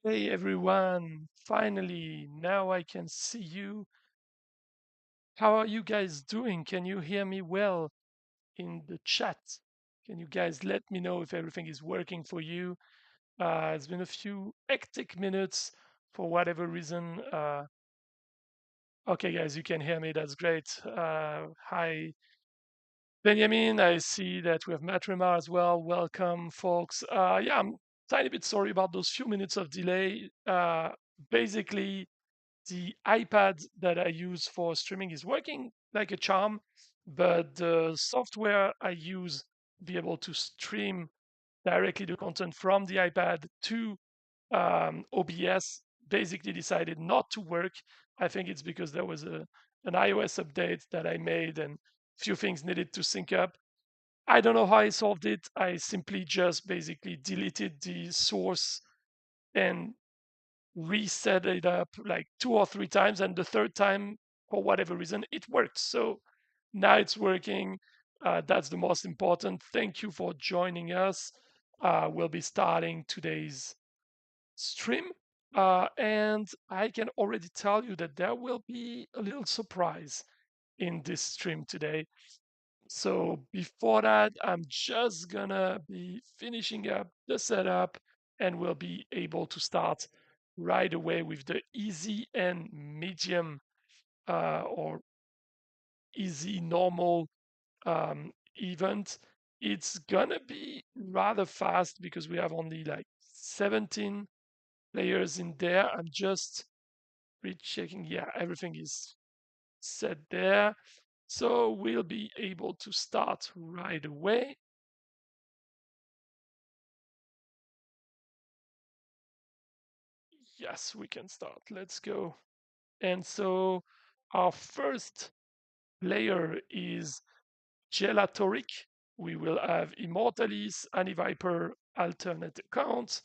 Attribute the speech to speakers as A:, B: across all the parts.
A: Hey everyone, finally, now I can see you. How are you guys doing? Can you hear me well in the chat? Can you guys let me know if everything is working for you? It's been a few hectic minutes for whatever reason. Okay, guys, you can hear me. That's great. Hi, Benjamin. I see that we have Matrima as well. Welcome, folks. Yeah, I'm tiny bit sorry about those few minutes of delay. Basically, the iPad that I use for streaming is working like a charm, but the software I use to be able to stream directly the content from the iPad to OBS basically decided not to work. I think it's because there was an iOS update that I made and few things needed to sync up. I don't know how I solved it. I simply just basically deleted the source and reset it up like 2 or 3 times, and the third time, for whatever reason, it worked. So now it's working. That's the most important. Thank you for joining us. We'll be starting today's stream, and I can already tell you that there will be a little surprise in this stream today. So before that, I'm just gonna be finishing up the setup and we'll be able to start right away with the easy and medium or easy normal event. It's gonna be rather fast because we have only like 17 players in there. I'm just rechecking. Yeah, everything is set there. So we'll be able to start right away. Yes, we can start. Let's go. And so our first player is Gelatoric. We will have Immortalis, Aniviper, alternate accounts.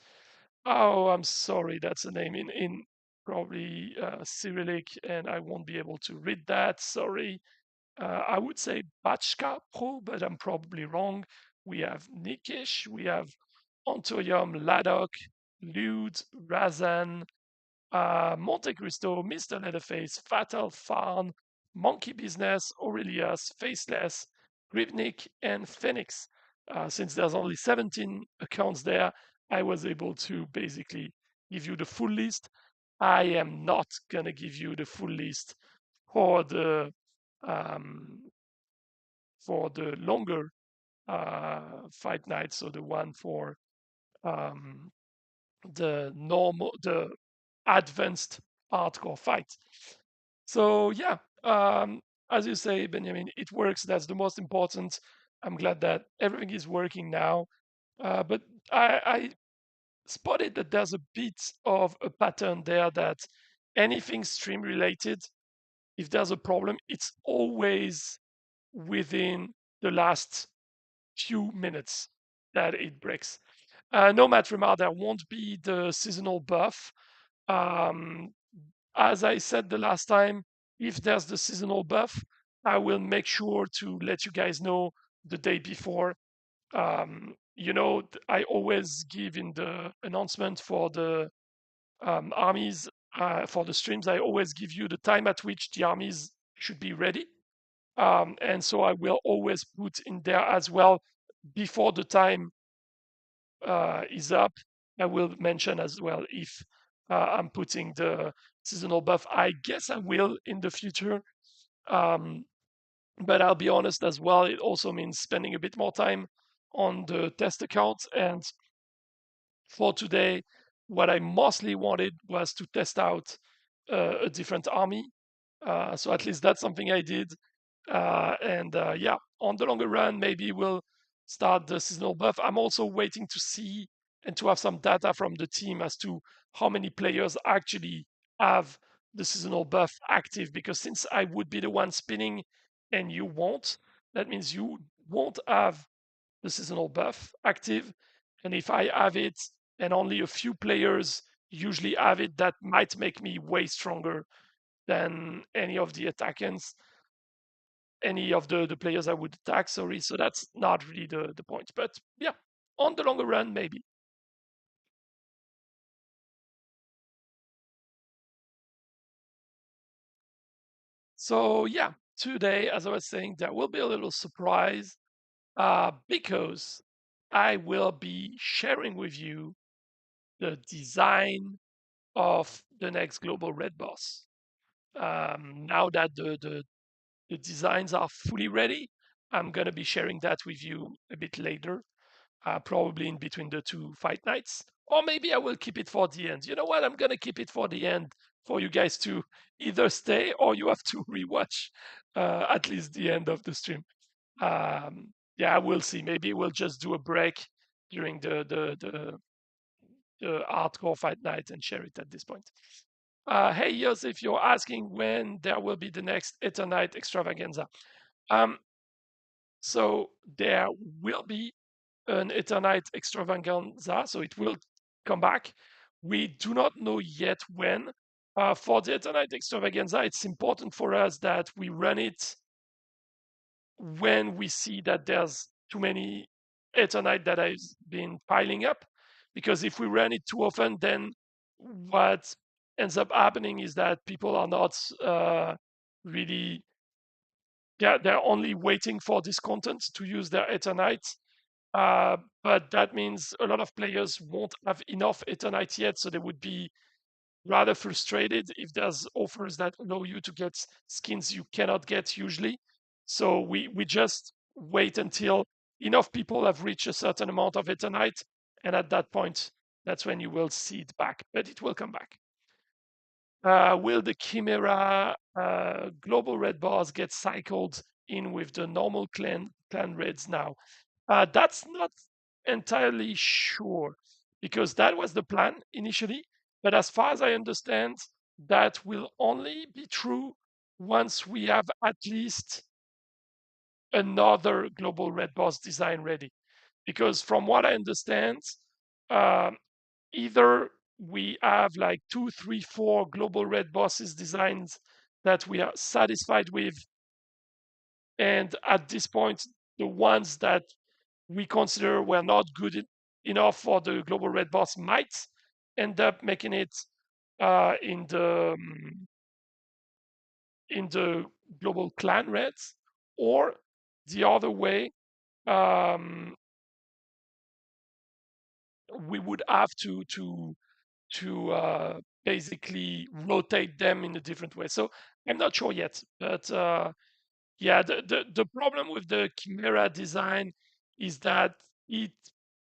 A: Oh, I'm sorry, that's a name in probably Cyrillic, and I won't be able to read that. Sorry. I would say Bachka Pro, but I'm probably wrong. We have Nikish, we have Antorium, Ladok, Lude, Razan, Monte Cristo, Mr. Leatherface, Fatal Farn, Monkey Business, Aurelius, Faceless, Grivnik, and Phoenix. Since there's only 17 accounts there, I was able to basically give you the full list. I am not gonna give you the full list for the um, longer fight night, so the one for um, the advanced hardcore fight. So yeah, as you say, Benjamin, it works. That's the most important. I'm glad that everything is working now. But I spotted that there's a bit of a pattern there that anything stream related, if there's a problem, it's always within the last few minutes that it breaks. No Matrima, there won't be the seasonal buff. Um, as I said the last time, if there's the seasonal buff, I will make sure to let you guys know the day before. I always give in the announcement for the armies, for the streams, I always give you the time at which the armies should be ready. And so I will always put in there as well before the time is up. I will mention as well if I'm putting the seasonal buff. I guess I will in the future. Um, but I'll be honest as well, it also means spending a bit more time on the test account. And for today, what I mostly wanted was to test out a different army. So at least that's something I did. And yeah, on the longer run, maybe we'll start the seasonal buff. I'm also waiting to see and to have some data from the team as to how many players actually have the seasonal buff active. Because since I would be the one spinning and you won't, that means you won't have the seasonal buff active. And if I have it and only a few players usually have it, that might make me way stronger than any of the attackants, any of the players I would attack, sorry. So that's not really the point. But yeah, on the longer run, maybe. So yeah, today, as I was saying, there will be a little surprise because I will be sharing with you the design of the next global red boss. Now that the designs are fully ready, I'm going to be sharing that with you a bit later, probably in between the two fight nights. Or maybe I will keep it for the end. You know what? I'm going to keep it for the end for you guys to either stay or you have to rewatch at least the end of the stream. Yeah, we'll see. Maybe we'll just do a break during the hardcore fight night and share it at this point. Hey, Joseph, you're asking when there will be the next Eternite extravaganza. Um, so there will be an Eternite extravaganza, so it will come back. We do not know yet when. For the Eternite extravaganza, it's important for us that we run it when we see that there's too many Eternite that has been piling up. Because if we run it too often, then what ends up happening is that people are not really, yeah, they're only waiting for this content to use their Eternite. But that means a lot of players won't have enough Eternite yet, so they would be rather frustrated if there's offers that allow you to get skins you cannot get usually. So we just wait until enough people have reached a certain amount of Eternite, and at that point, that's when you will see it back, but it will come back. Will the Chimera global red bars get cycled in with the normal clan reds now? That's not entirely sure because that was the plan initially. But as far as I understand, that will only be true once we have at least another global red boss design ready. Because from what I understand, um, either we have like 2, 3, 4 global red bosses designs that we are satisfied with, and at this point, the ones that we consider were not good enough for the global red boss might end up making it in the global clan reds, or the other way, um, we would have to basically rotate them in a different way. So I'm not sure yet, but yeah, the problem with the Chimera design is that it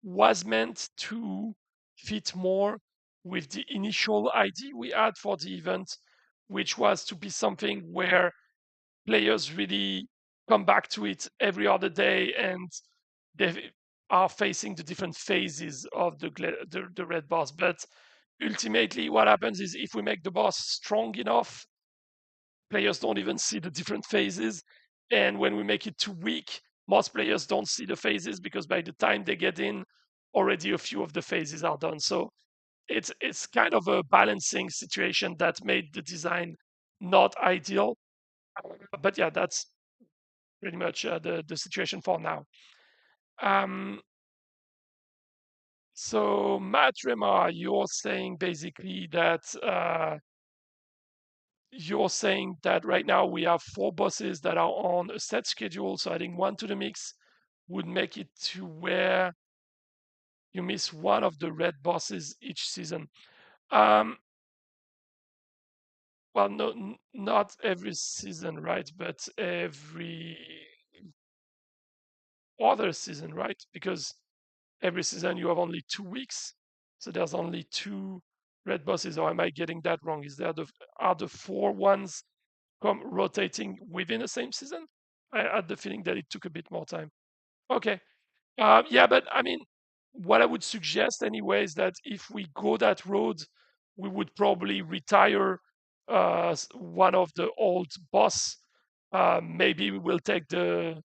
A: was meant to fit more with the initial idea we had for the event, which was to be something where players really come back to it every other day and they are facing the different phases of the red boss. But ultimately, what happens is if we make the boss strong enough, players don't even see the different phases. And when we make it too weak, most players don't see the phases because by the time they get in, already a few of the phases are done. So it's kind of a balancing situation that made the design not ideal. But yeah, that's pretty much the situation for now. Um, so Matt Remar, you're saying that right now we have 4 bosses that are on a set schedule, so adding one to the mix would make it to where you miss one of the red bosses each season. Um, well, no, not every season, right? But every other season, right? Because every season you have only 2 weeks, so there's only 2 red bosses. Or am I getting that wrong? Are the 4 ones come rotating within the same season? I had the feeling that it took a bit more time. Okay. Yeah, but I mean, what I would suggest anyway is that if we go that road, we would probably retire one of the old boss. Maybe we will take the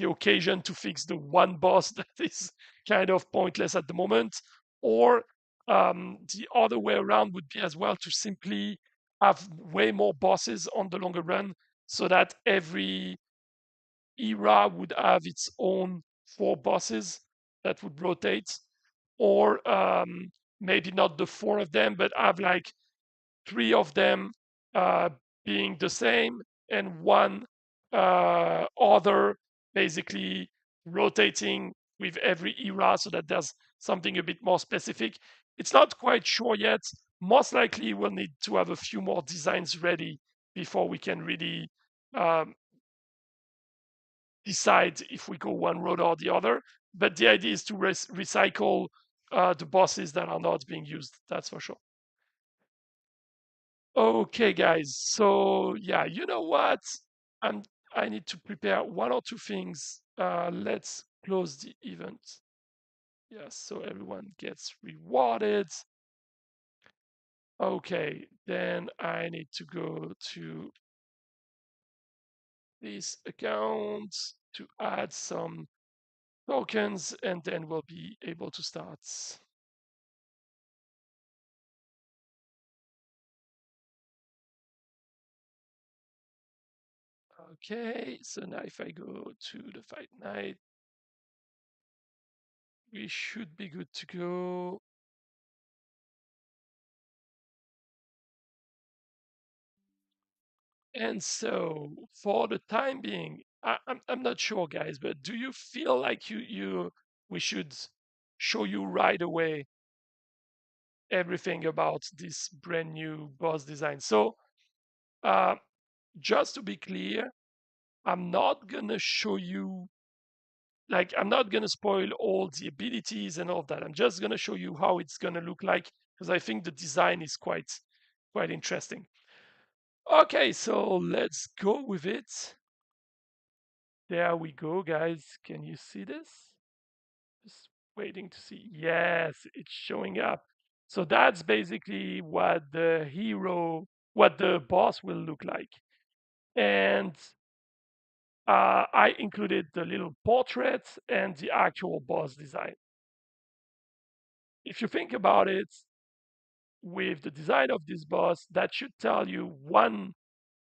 A: occasion to fix the one boss that is kind of pointless at the moment, or the other way around would be as well to simply have way more bosses on the longer run, so that every era would have its own 4 bosses that would rotate, or maybe not the 4 of them, but have like 3 of them uh, being the same, and one other basically rotating with every era so that there's something a bit more specific. It's not quite sure yet. Most likely, we'll need to have a few more designs ready before we can really um, decide if we go one road or the other. But the idea is to recycle the bosses that are not being used. That's for sure. Okay, guys. So yeah, you know what? I'm. I need to prepare one or two things. Let's close the event. Yes, so everyone gets rewarded. Okay, then I need to go to this account to add some tokens, and then we'll be able to start. Okay, so now if I go to the fight night, we should be good to go. And so for the time being, I'm not sure, guys, but do you feel like we should show you right away everything about this brand new boss design? So uh, just to be clear, I'm not gonna show you, like, I'm not gonna spoil all the abilities and all of that. I'm just gonna show you how it's gonna look like because I think the design is quite interesting. Okay, so let's go with it. There we go, guys. Can you see this? Just waiting to see. Yes, it's showing up. So that's basically what the boss will look like. And I included the little portrait and the actual boss design. If you think about it, with the design of this boss, that should tell you one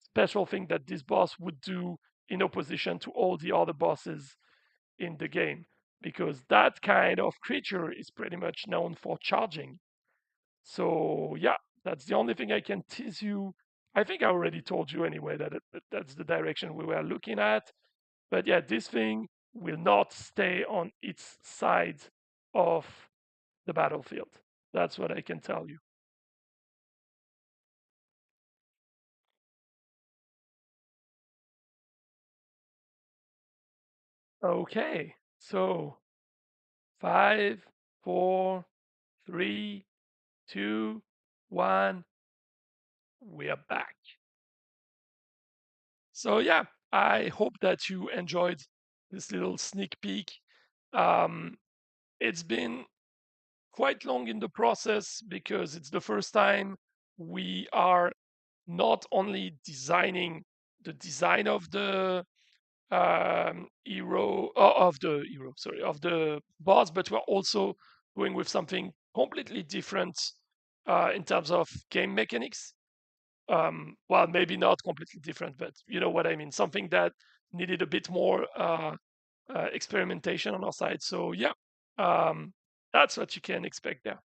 A: special thing that this boss would do in opposition to all the other bosses in the game, because that kind of creature is pretty much known for charging. So yeah, that's the only thing I can tease you. I think I already told you anyway that's the direction we were looking at. But yeah, this thing will not stay on its side of the battlefield. That's what I can tell you. Okay, so 5, 4, 3, 2, 1. We are back. So yeah, I hope that you enjoyed this little sneak peek. Um, it's been quite long in the process because it's the first time we are not only designing the design of the of the boss, but we're also going with something completely different in terms of game mechanics. Well, maybe not completely different, but you know what I mean. Something that needed a bit more experimentation on our side. So yeah, um, that's what you can expect there.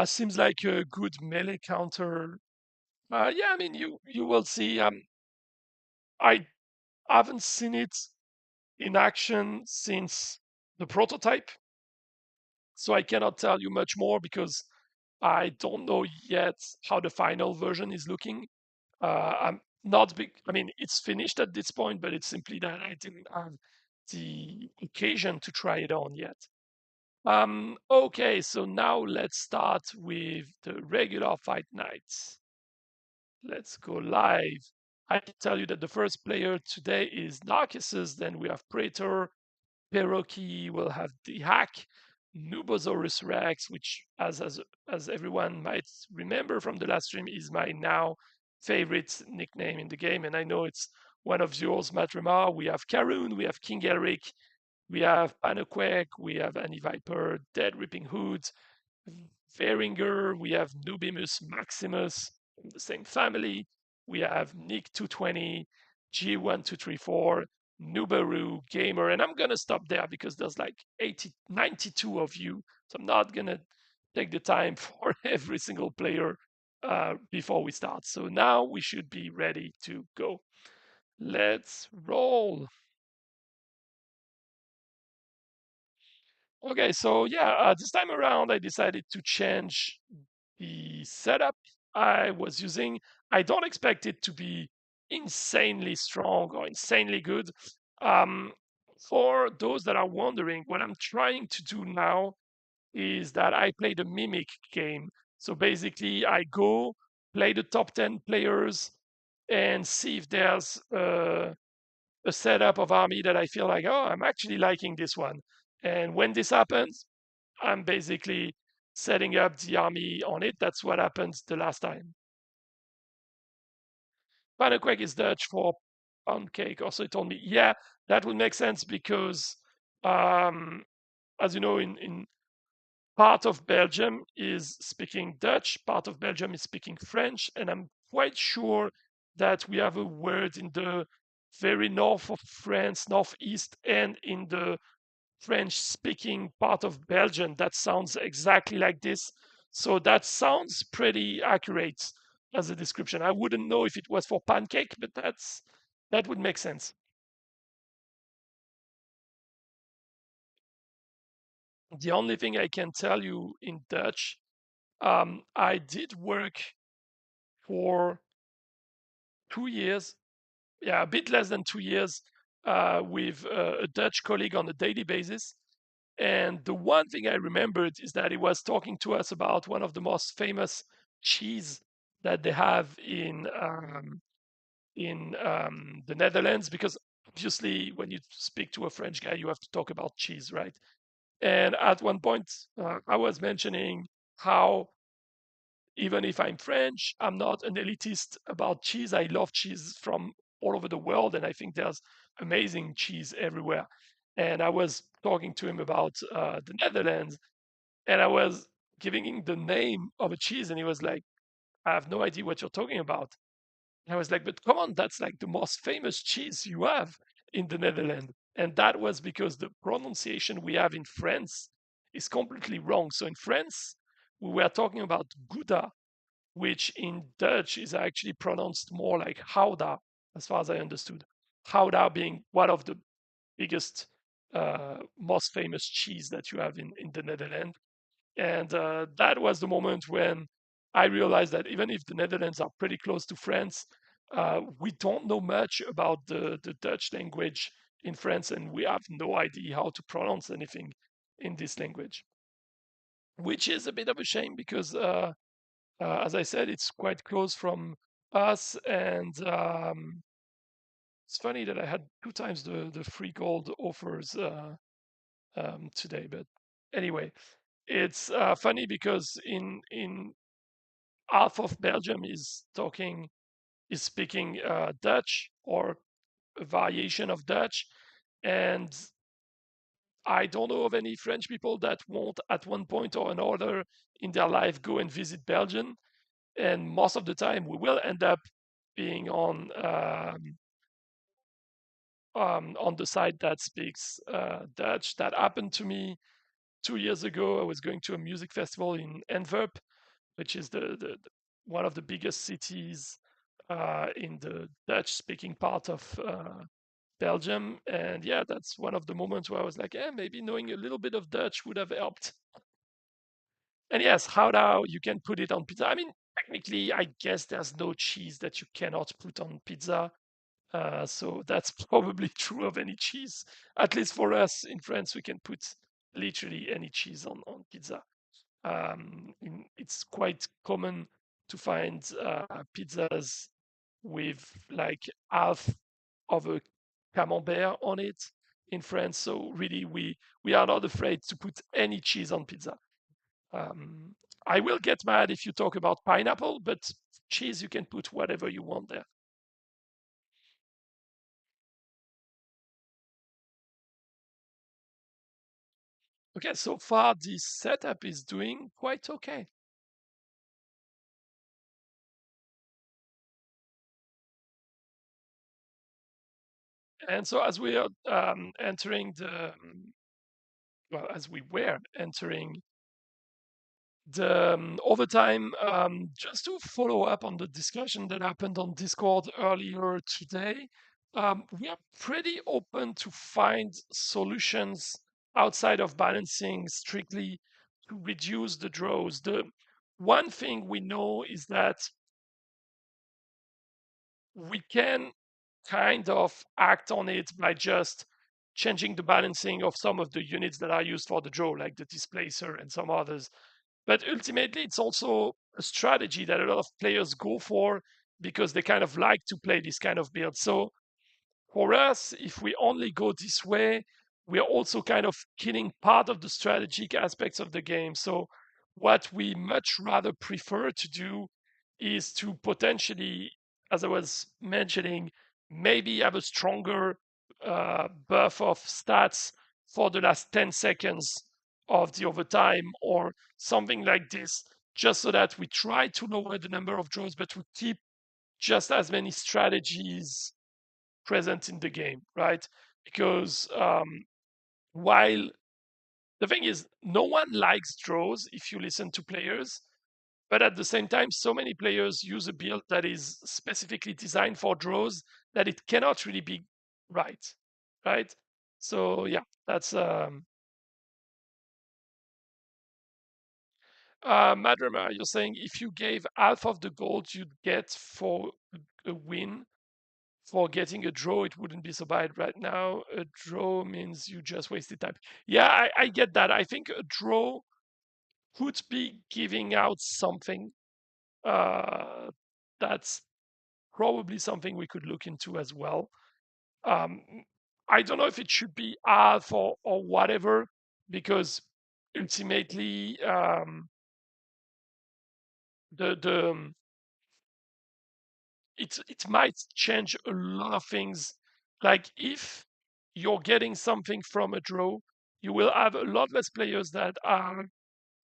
A: Seems like a good melee counter. Yeah, I mean you will see. I haven't seen it in action since the prototype, so I cannot tell you much more because I don't know yet how the final version is looking. I'm not big. I mean, it's finished at this point, but it's simply that I didn't have the occasion to try it on yet. Okay, so now let's start with the regular fight nights. Let's go live. I can tell you that the first player today is Narkisus, then we have Praetor, Perokl, we'll have DeadReapingHood, Noobosaurus Rex, which, as everyone might remember from the last stream, is my now favorite nickname in the game, and I know it's one of yours, Matrimar. We have Karuun, we have King Elric, we have Pannekoek, we have Aniviper, DeadReapingHood, Væringr, we have Nubimus Maximus from the same family. We have Nick 220, G1234, Nubaru Gamer, and I'm gonna stop there because there's like 92 of you, so I'm not gonna take the time for every single player. before we start. So now we should be ready to go. Let's roll. Okay, so yeah, this time around I decided to change the setup I was using. I don't expect it to be insanely strong or insanely good. Um, for those that are wondering, what I'm trying to do now is that I play the mimic game. So basically, I go play the top 10 players and see if there's a setup of army that I feel like, oh, I'm actually liking this one. And when this happens, I'm basically setting up the army on it. That's what happened the last time. Pannekoek is Dutch for pound cake. Also, he told me, yeah, that would make sense because, um, as you know, in part of Belgium is speaking Dutch, part of Belgium is speaking French, and I'm quite sure that we have a word in the very north of France, northeast, and in the French speaking part of Belgium that sounds exactly like this. So that sounds pretty accurate as a description. I wouldn't know if it was for pancake, but that would make sense. The only thing I can tell you in Dutch, I did work for 2 years, yeah, a bit less than 2 years, with a Dutch colleague on a daily basis. And the one thing I remembered is that he was talking to us about one of the most famous cheese that they have in the Netherlands, because obviously when you speak to a French guy, you have to talk about cheese, right? And at one point, I was mentioning how even if I'm French, I'm not an elitist about cheese. I love cheese from all over the world, and I think there's amazing cheese everywhere. And I was talking to him about the Netherlands, and I was giving him the name of a cheese, and he was like, "I have no idea what you're talking about." And I was like, "But come on, that's like the most famous cheese you have in the Netherlands." And that was because the pronunciation we have in France is completely wrong. So in France, we were talking about Gouda, which in Dutch is actually pronounced more like Gouda, as far as I understood. Gouda being one of the biggest, most famous cheese that you have in the Netherlands. And that was the moment when I realized that even if the Netherlands are pretty close to France, we don't know much about the Dutch language in France, and we have no idea how to pronounce anything in this language, which is a bit of a shame because as I said, it's quite close from us, and it's funny that I had 2 times the free gold offers today. But anyway, it's funny because in half of Belgium is speaking Dutch or a variation of Dutch, and I don't know of any French people that won't at one point or another in their life go and visit Belgium, and most of the time we will end up being on the side that speaks Dutch. That happened to me 2 years ago. I was going to a music festival in Antwerp, which is the one of the biggest cities in the Dutch-speaking part of Belgium. And yeah, that's one of the moments where I was like, yeah, maybe knowing a little bit of Dutch would have helped. And yes, how now you can put it on pizza. I mean, technically, I guess there's no cheese that you cannot put on pizza. So that's probably true of any cheese. At least for us in France, we can put literally any cheese on pizza. It's quite common to find pizzas with like half of a camembert on it in France. So really, we are not afraid to put any cheese on pizza. Um, I will get mad if you talk about pineapple, but cheese you can put whatever you want there. Okay, so far the setup is doing quite okay. And so as we are entering the, well, as we were entering The overtime, just to follow up on the discussion that happened on Discord earlier today, we are pretty open to find solutions outside of balancing strictly to reduce the draws. The one thing we know is that we can kind of act on it by just changing the balancing of some of the units that are used for the draw, like the displacer and some others. But ultimately, it's also a strategy that a lot of players go for because they kind of like to play this kind of build. So for us, if we only go this way, we are also kind of killing part of the strategic aspects of the game. So what we much rather prefer to do is to potentially, as I was mentioning, maybe have a stronger buff of stats for the last 10 seconds of the overtime or something like this, just so that we try to lower the number of draws, but we keep just as many strategies present in the game, right? Because while the thing is, no one likes draws if you listen to players, but at the same time, so many players use a build that is specifically designed for draws that it cannot really be right, right? So yeah, that's Madrema, you're saying if you gave half of the gold you'd get for a win for getting a draw, it wouldn't be so bad right now. A draw means you just wasted time. Yeah, I get that. I think a draw could be giving out something. Uh, that's probably something we could look into as well. Um, I don't know if it should be half or whatever, because ultimately the it might change a lot of things. Like if you're getting something from a draw, you will have a lot less players that are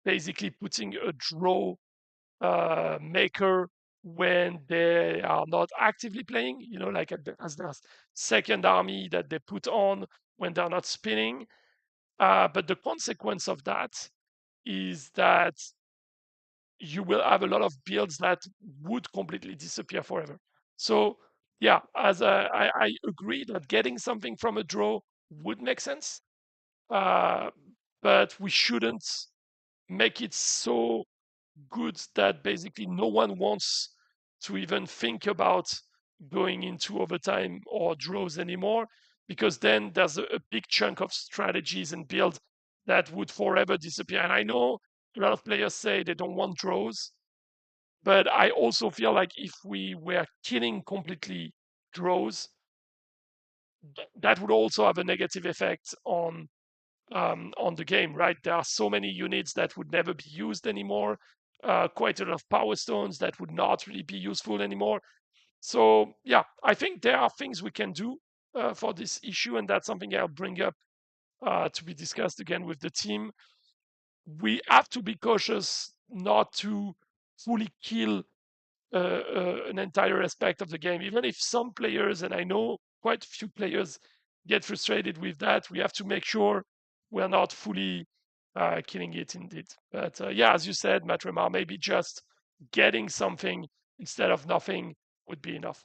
A: basically putting a draw maker when they are not actively playing. You know, like as their second army that they put on when they're not spinning. But the consequence of that is that you will have a lot of builds that would completely disappear forever. So yeah, as I agree that getting something from a draw would make sense, uh, but we shouldn't make it so good that basically no one wants to even think about going into overtime or draws anymore, because then there's a big chunk of strategies and build that would forever disappear. And I know a lot of players say they don't want draws, but I also feel like if we were killing completely draws, that would also have a negative effect on the game, right? There are so many units that would never be used anymore. Quite a lot of power stones that would not really be useful anymore. So yeah, I think there are things we can do for this issue, and that's something I'll bring up to be discussed again with the team. We have to be cautious not to fully kill an entire aspect of the game. Even if some players, and I know quite a few players, get frustrated with that, we have to make sure we're not fully killing it indeed. But yeah, as you said, Matremar, maybe just getting something instead of nothing would be enough.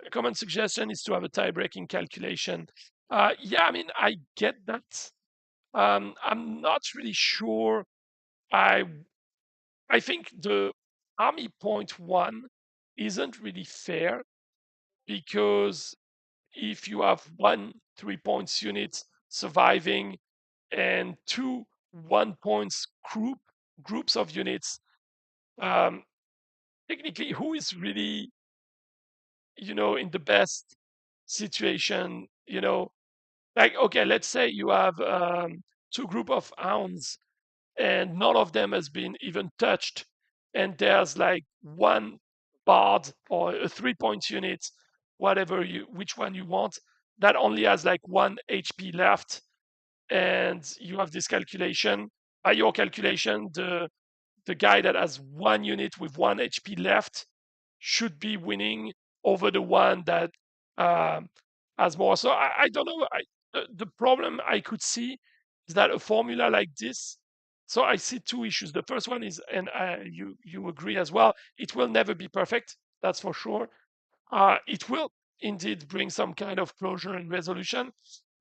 A: A common suggestion is to have a tie-breaking calculation. Yeah, I mean, I get that. I'm not really sure. I I think the army point one isn't really fair, because if you have one 3 points unit surviving and two 1 points groups of units, um, technically who is really, in the best situation, like, okay, let's say you have two group of hounds and none of them has been even touched, and there's like one bard or a 3 points unit, which one you want, that only has like 1 HP left, and you have this calculation. By your calculation, the guy that has 1 unit with 1 HP left should be winning over the one that um, has more. So I don't know. The problem I could see is that a formula like this So I see two issues. The first one is, and you agree as well, it will never be perfect. That's for sure. It will indeed bring some kind of closure and resolution.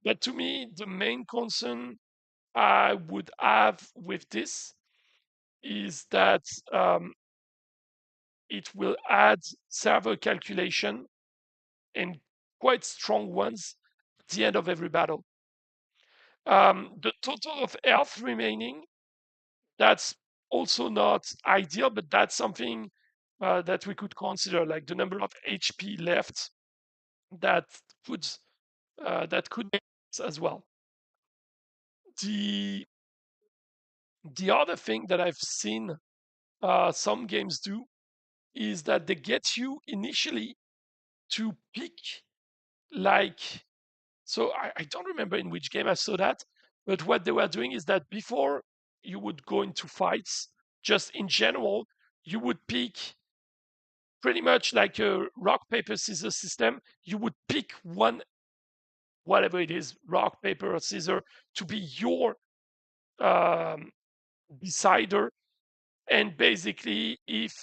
A: But to me, the main concern I would have with this is that it will add server calculation and quite strong ones at the end of every battle. The total of health remaining, that's also not ideal, but that's something that we could consider, like the number of HP left that could make sense as well. The other thing that I've seen some games do is that they get you initially to pick, like, so I don't remember in which game I saw that, but what they were doing is that before you would go into fights, just in general, you would pick pretty much like a rock paper scissors system. You would pick one, whatever it is, rock paper or scissor, to be your um, decider. And basically, if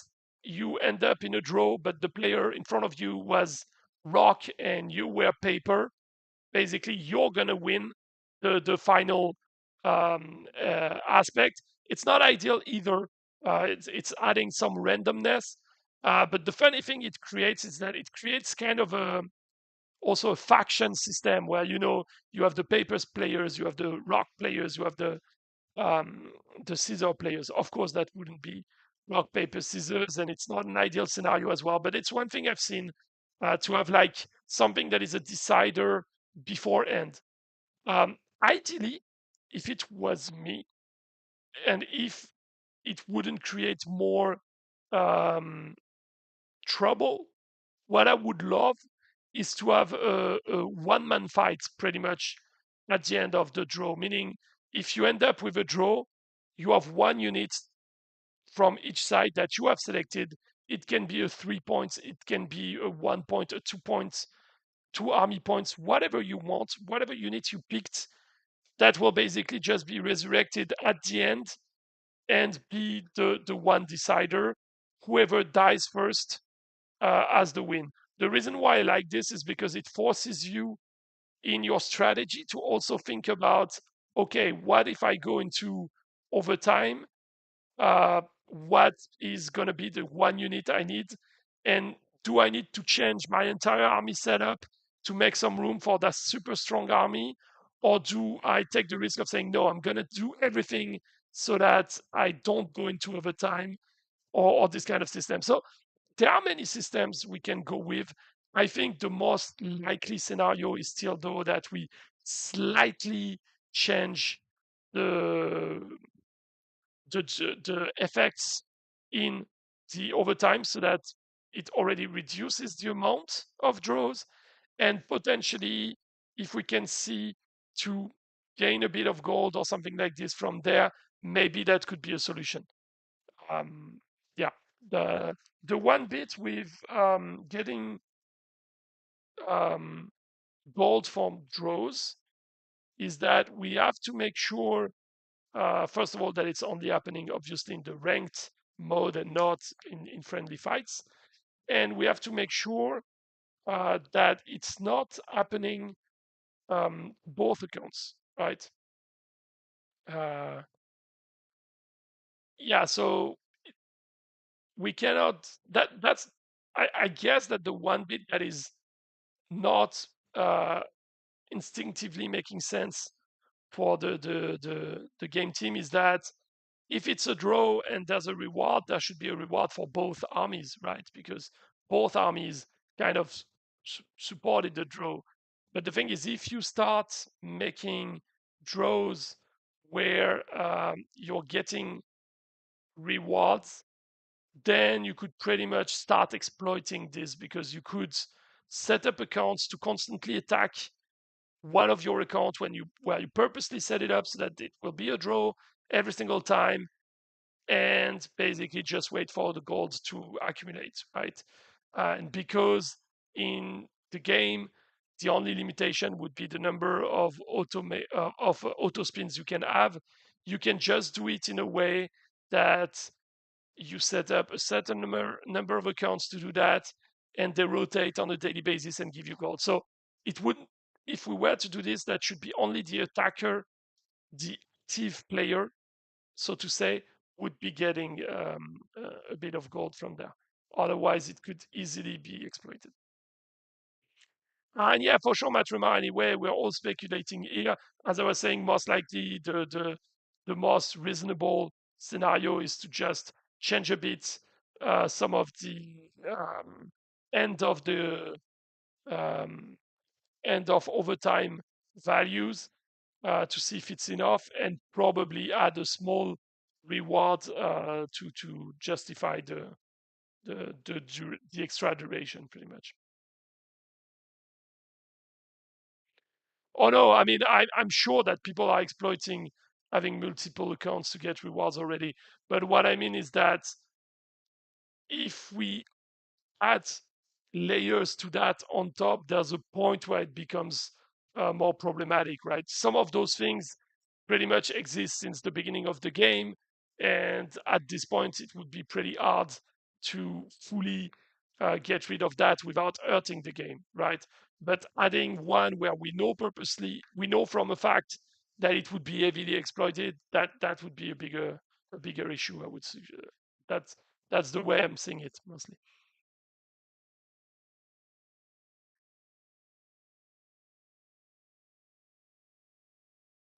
A: you end up in a draw, but the player in front of you was rock and you were paper, basically you're gonna win the final aspect. It's not ideal either. It's adding some randomness, but the funny thing it creates is that it creates kind of a also a faction system where you have the papers players, you have the rock players, you have um, the scissor players. Of course, that wouldn't be rock paper scissors, and it's not an ideal scenario as well. But it's one thing I've seen, to have like something that is a decider beforehand. Ideally, if it was me, and if it wouldn't create more um, trouble, what I would love is to have a one-man fight pretty much at the end of the draw. Meaning, if you end up with a draw, you have one unit from each side that you have selected. It can be a 3 points, it can be a 1 point, a 2 points, two army points, whatever you want, whatever unit you picked, that will basically just be resurrected at the end and be the one decider. Whoever dies first has the win. The reason why I like this is because it forces you in your strategy to also think about, okay, what if I go into overtime? What is going to be the one unit I need? And do I need to change my entire army setup to make some room for that super strong army? Or do I take the risk of saying, no, I'm going to do everything so that I don't go into overtime, or this kind of system? So there are many systems we can go with. I think the most likely scenario is still, though, that we slightly change the the effects in the overtime so that it already reduces the amount of draws, and potentially, if we can see to gain a bit of gold or something like this from there, maybe that could be a solution. um, yeah, the one bit with getting um, gold from draws is that we have to make sure, first of all, that it's only happening obviously in the ranked mode and not in friendly fights. And we have to make sure that it's not happening both accounts, right? Uh, yeah, so we cannot, that's, I guess that the one bit that is not instinctively making sense for the game team is that if it's a draw and there's a reward, there should be a reward for both armies, right? Because both armies kind of supported the draw. But the thing is, if you start making draws where you're getting rewards, then you could pretty much start exploiting this, because you could set up accounts to constantly attack one of your accounts when you where you purposely set it up so that it will be a draw every single time, and basically just wait for the gold to accumulate, right? And because in the game, the only limitation would be the number of auto spins you can have. you can just do it in a way that you set up a certain number of accounts to do that, and they rotate on a daily basis and give you gold. So it wouldn't, if we were to do this, that should be only the attacker, the active player, so to say, would be getting a bit of gold from there. Otherwise, it could easily be exploited. And yeah, for sure, Matrima, anyway, we're all speculating here. As I was saying, most likely the most reasonable scenario is to just change a bit some of the end of the um, end of overtime values to see if it's enough, and probably add a small reward to justify the extra duration, pretty much. Oh no, I mean I'm sure that people are exploiting having multiple accounts to get rewards already. But what I mean is that if we add layers to that on top, there's a point where it becomes more problematic, right? Some of those things pretty much exist since the beginning of the game, and at this point, it would be pretty hard to fully get rid of that without hurting the game, right? But adding one where we know from a fact that it would be heavily exploited, that would be a bigger issue, I would say. That's that's the way I'm seeing it mostly.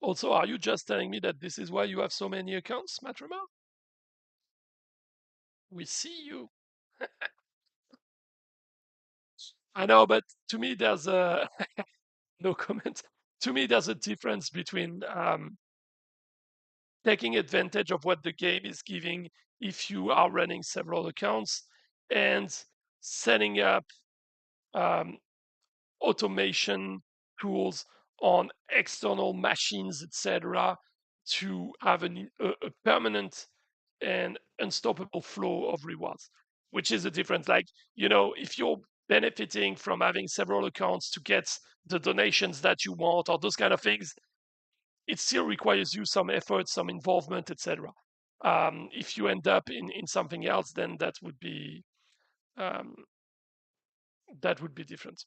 A: Also, are you just telling me that this is why you have so many accounts, Matrima? We see you. I know, but to me, there's a no comment. To me, there's a difference between taking advantage of what the game is giving if you are running several accounts and setting up um, automation tools on external machines, etc., to have a permanent and unstoppable flow of rewards, which is the difference. Like, if you're benefiting from having several accounts to get the donations that you want or those kind of things, it still requires you some effort, some involvement, etc. If you end up in something else, then um, that would be different.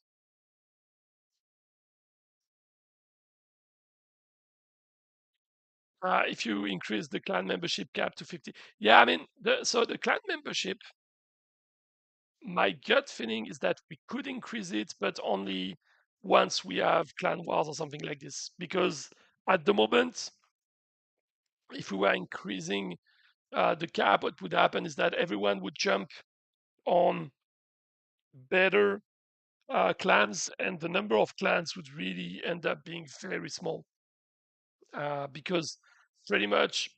A: If you increase the clan membership cap to 50. Yeah, I mean, so the clan membership, my gut feeling is that we could increase it, but only once we have clan wars or something like this. Because at the moment, if we were increasing the cap, what would happen is that everyone would jump on better clans, and the number of clans would really end up being very small. Because pretty much,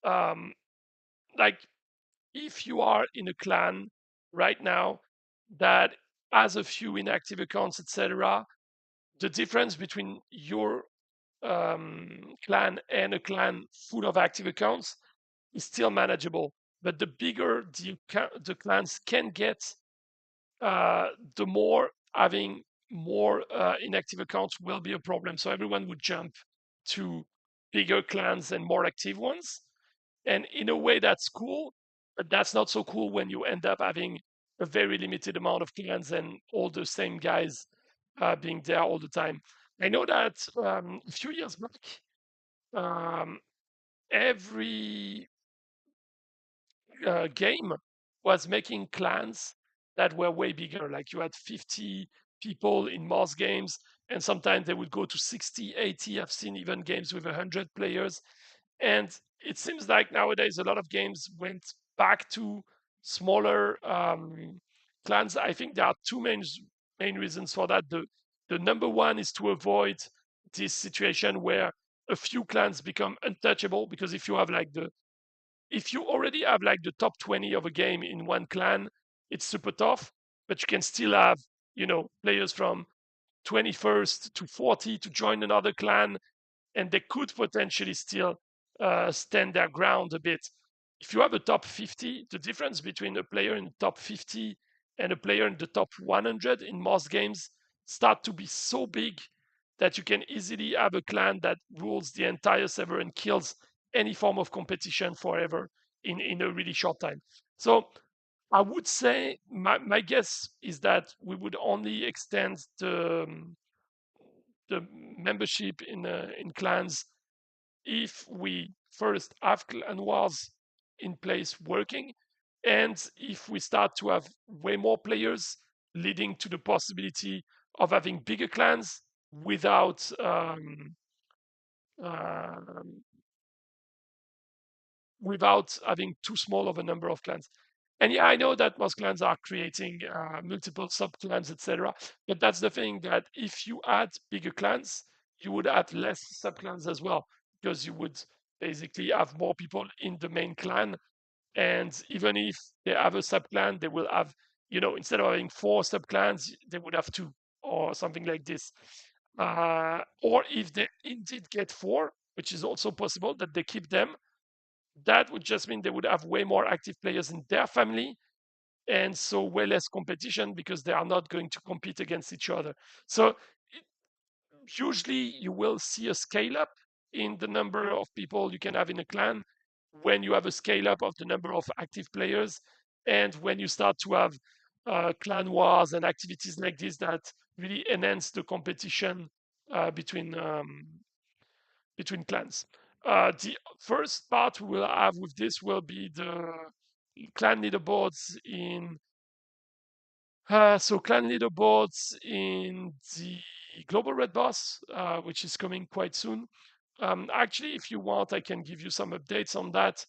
A: um, like, if you are in a clan right now that has a few inactive accounts, etc., the difference between your clan and a clan full of active accounts is still manageable. But the bigger the clans can get, the more having more inactive accounts will be a problem. So everyone would jump to bigger clans and more active ones. And in a way, that's cool, but that's not so cool when you end up having a very limited amount of clans and all the same guys being there all the time. I know that a few years back, um, every game was making clans that were way bigger. Like you had 50 people in most games, and sometimes they would go to 60, 80. I've seen even games with 100 players. And it seems like nowadays a lot of games went back to smaller clans. I think there are two main reasons for that. The number one is to avoid this situation where a few clans become untouchable, because if you already have like the top 20 of a game in one clan, it's super tough, but you can still have, players from 21st to 40 to join another clan, and they could potentially still stand their ground a bit. If you have a top 50, the difference between a player in the top 50 and a player in the top 100 in most games start to be so big that you can easily have a clan that rules the entire server and kills any form of competition forever in a really short time. So I would say my guess is that we would only extend the membership in clans if we first have clan wars in place working, and if we start to have way more players, leading to the possibility of having bigger clans without um, without having too small of a number of clans. And yeah, I know that most clans are creating multiple sub clans, etc. But that's the thing, that if you add bigger clans, you would add less sub clans as well, because you would basically have more people in the main clan. And even if they have a sub clan, they will have, instead of having 4 sub clans, they would have 2 or something like this. Or if they indeed get 4, which is also possible that they keep them, that would just mean they would have way more active players in their family, and so way less competition because they are not going to compete against each other. So usually you will see a scale up in the number of people you can have in a clan when you have a scale up of the number of active players, and when you start to have clan wars and activities like this that really enhance the competition between clans. The first part we will have with this will be the clan leaderboards in the global red boss, which is coming quite soon. Actually, if you want, I can give you some updates on that.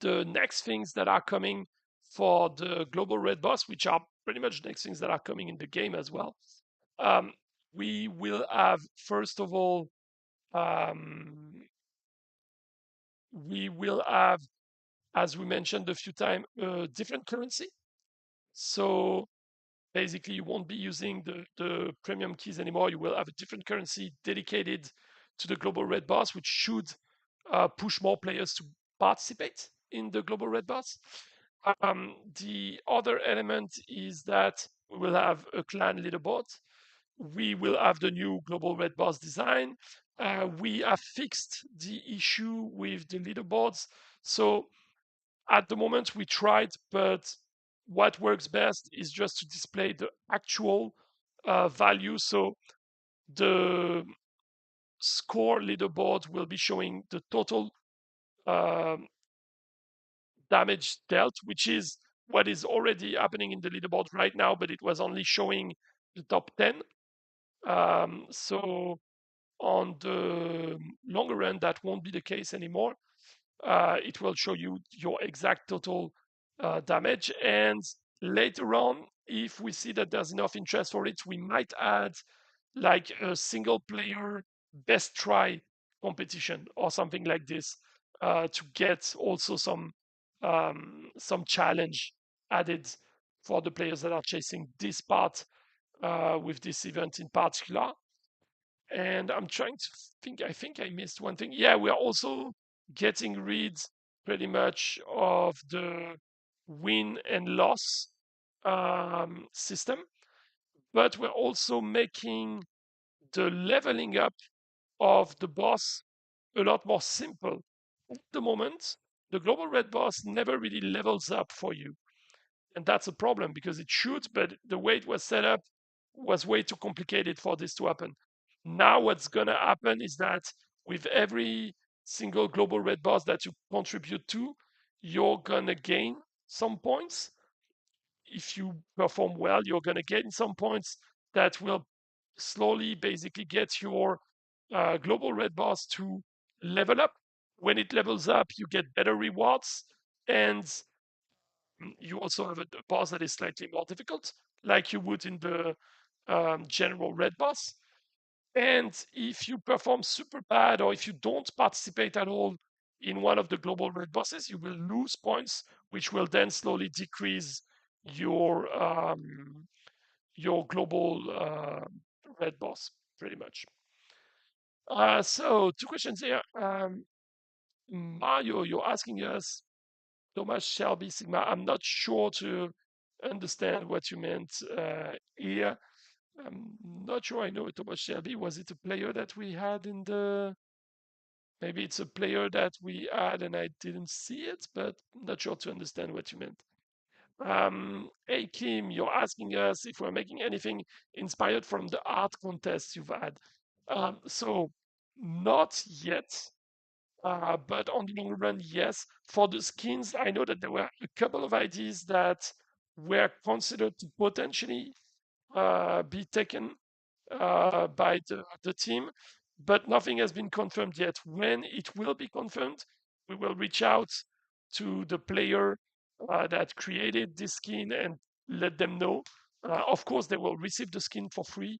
A: The next things that are coming for the global red boss, which are pretty much the next things that are coming in the game as well. Um, we will have, first of all, um, we will have, as we mentioned a few times, a different currency. So basically, you won't be using the premium keys anymore. You will have a different currency dedicated to the global red boss, which should push more players to participate in the global red boss. The other element is that we will have a clan leaderboard. We will have the new global red boss design. We have fixed the issue with the leaderboards. So at the moment we tried, but what works best is just to display the actual value. So the score leaderboard will be showing the total um, damage dealt, which is what is already happening in the leaderboard right now, but it was only showing the top 10. So on the longer run, that won't be the case anymore. It will show you your exact total damage. And later on, if we see that there's enough interest for it, we might add like a single player best try competition or something like this to get also some challenge added for the players that are chasing this part with this event in particular. And I'm trying to think, I think I missed one thing. Yeah, we are also getting rid pretty much of the win and loss system, but we're also making the leveling up of the boss a lot more simple. At the moment, the global red boss never really levels up for you. And that's a problem because it should, but the way it was set up was way too complicated for this to happen. Now, what's going to happen is that with every single global red boss that you contribute to, you're going to gain some points. If you perform well, you're going to gain some points that will slowly basically get your global red boss to level up. When it levels up, you get better rewards, and you also have a boss that is slightly more difficult, like you would in the general red boss. And if you perform super bad, or if you don't participate at all in one of the global red bosses, you will lose points, which will then slowly decrease your global red boss, pretty much. So 2 questions here. Mario, you're asking us Thomas Shelby Sigma. I'm not sure to understand what you meant here. I'm not sure I know Thomas Shelby. Was it a player that we had in the Maybe it's a player that we add and I didn't see it, but I'm not sure to understand what you meant. Hey Kim, you're asking us if we're making anything inspired from the art contests you've had. So not yet, but on the long run, yes. For the skins, I know that there were a couple of ideas that were considered to potentially be taken by the team, but nothing has been confirmed yet. When it will be confirmed, we will reach out to the player that created this skin and let them know. Of course, they will receive the skin for free,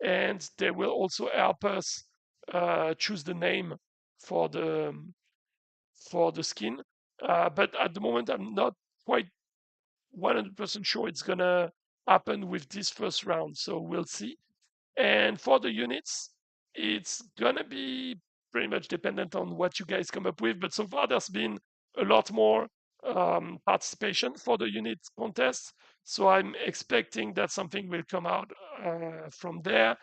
A: and they will also help us choose the name for the skin. But at the moment, I'm not quite 100% sure it's gonna happen with this first round. So we'll see. And for the units, it's gonna be pretty much dependent on what you guys come up with. But so far, there's been a lot more participation for the unit contest. So I'm expecting that something will come out from there.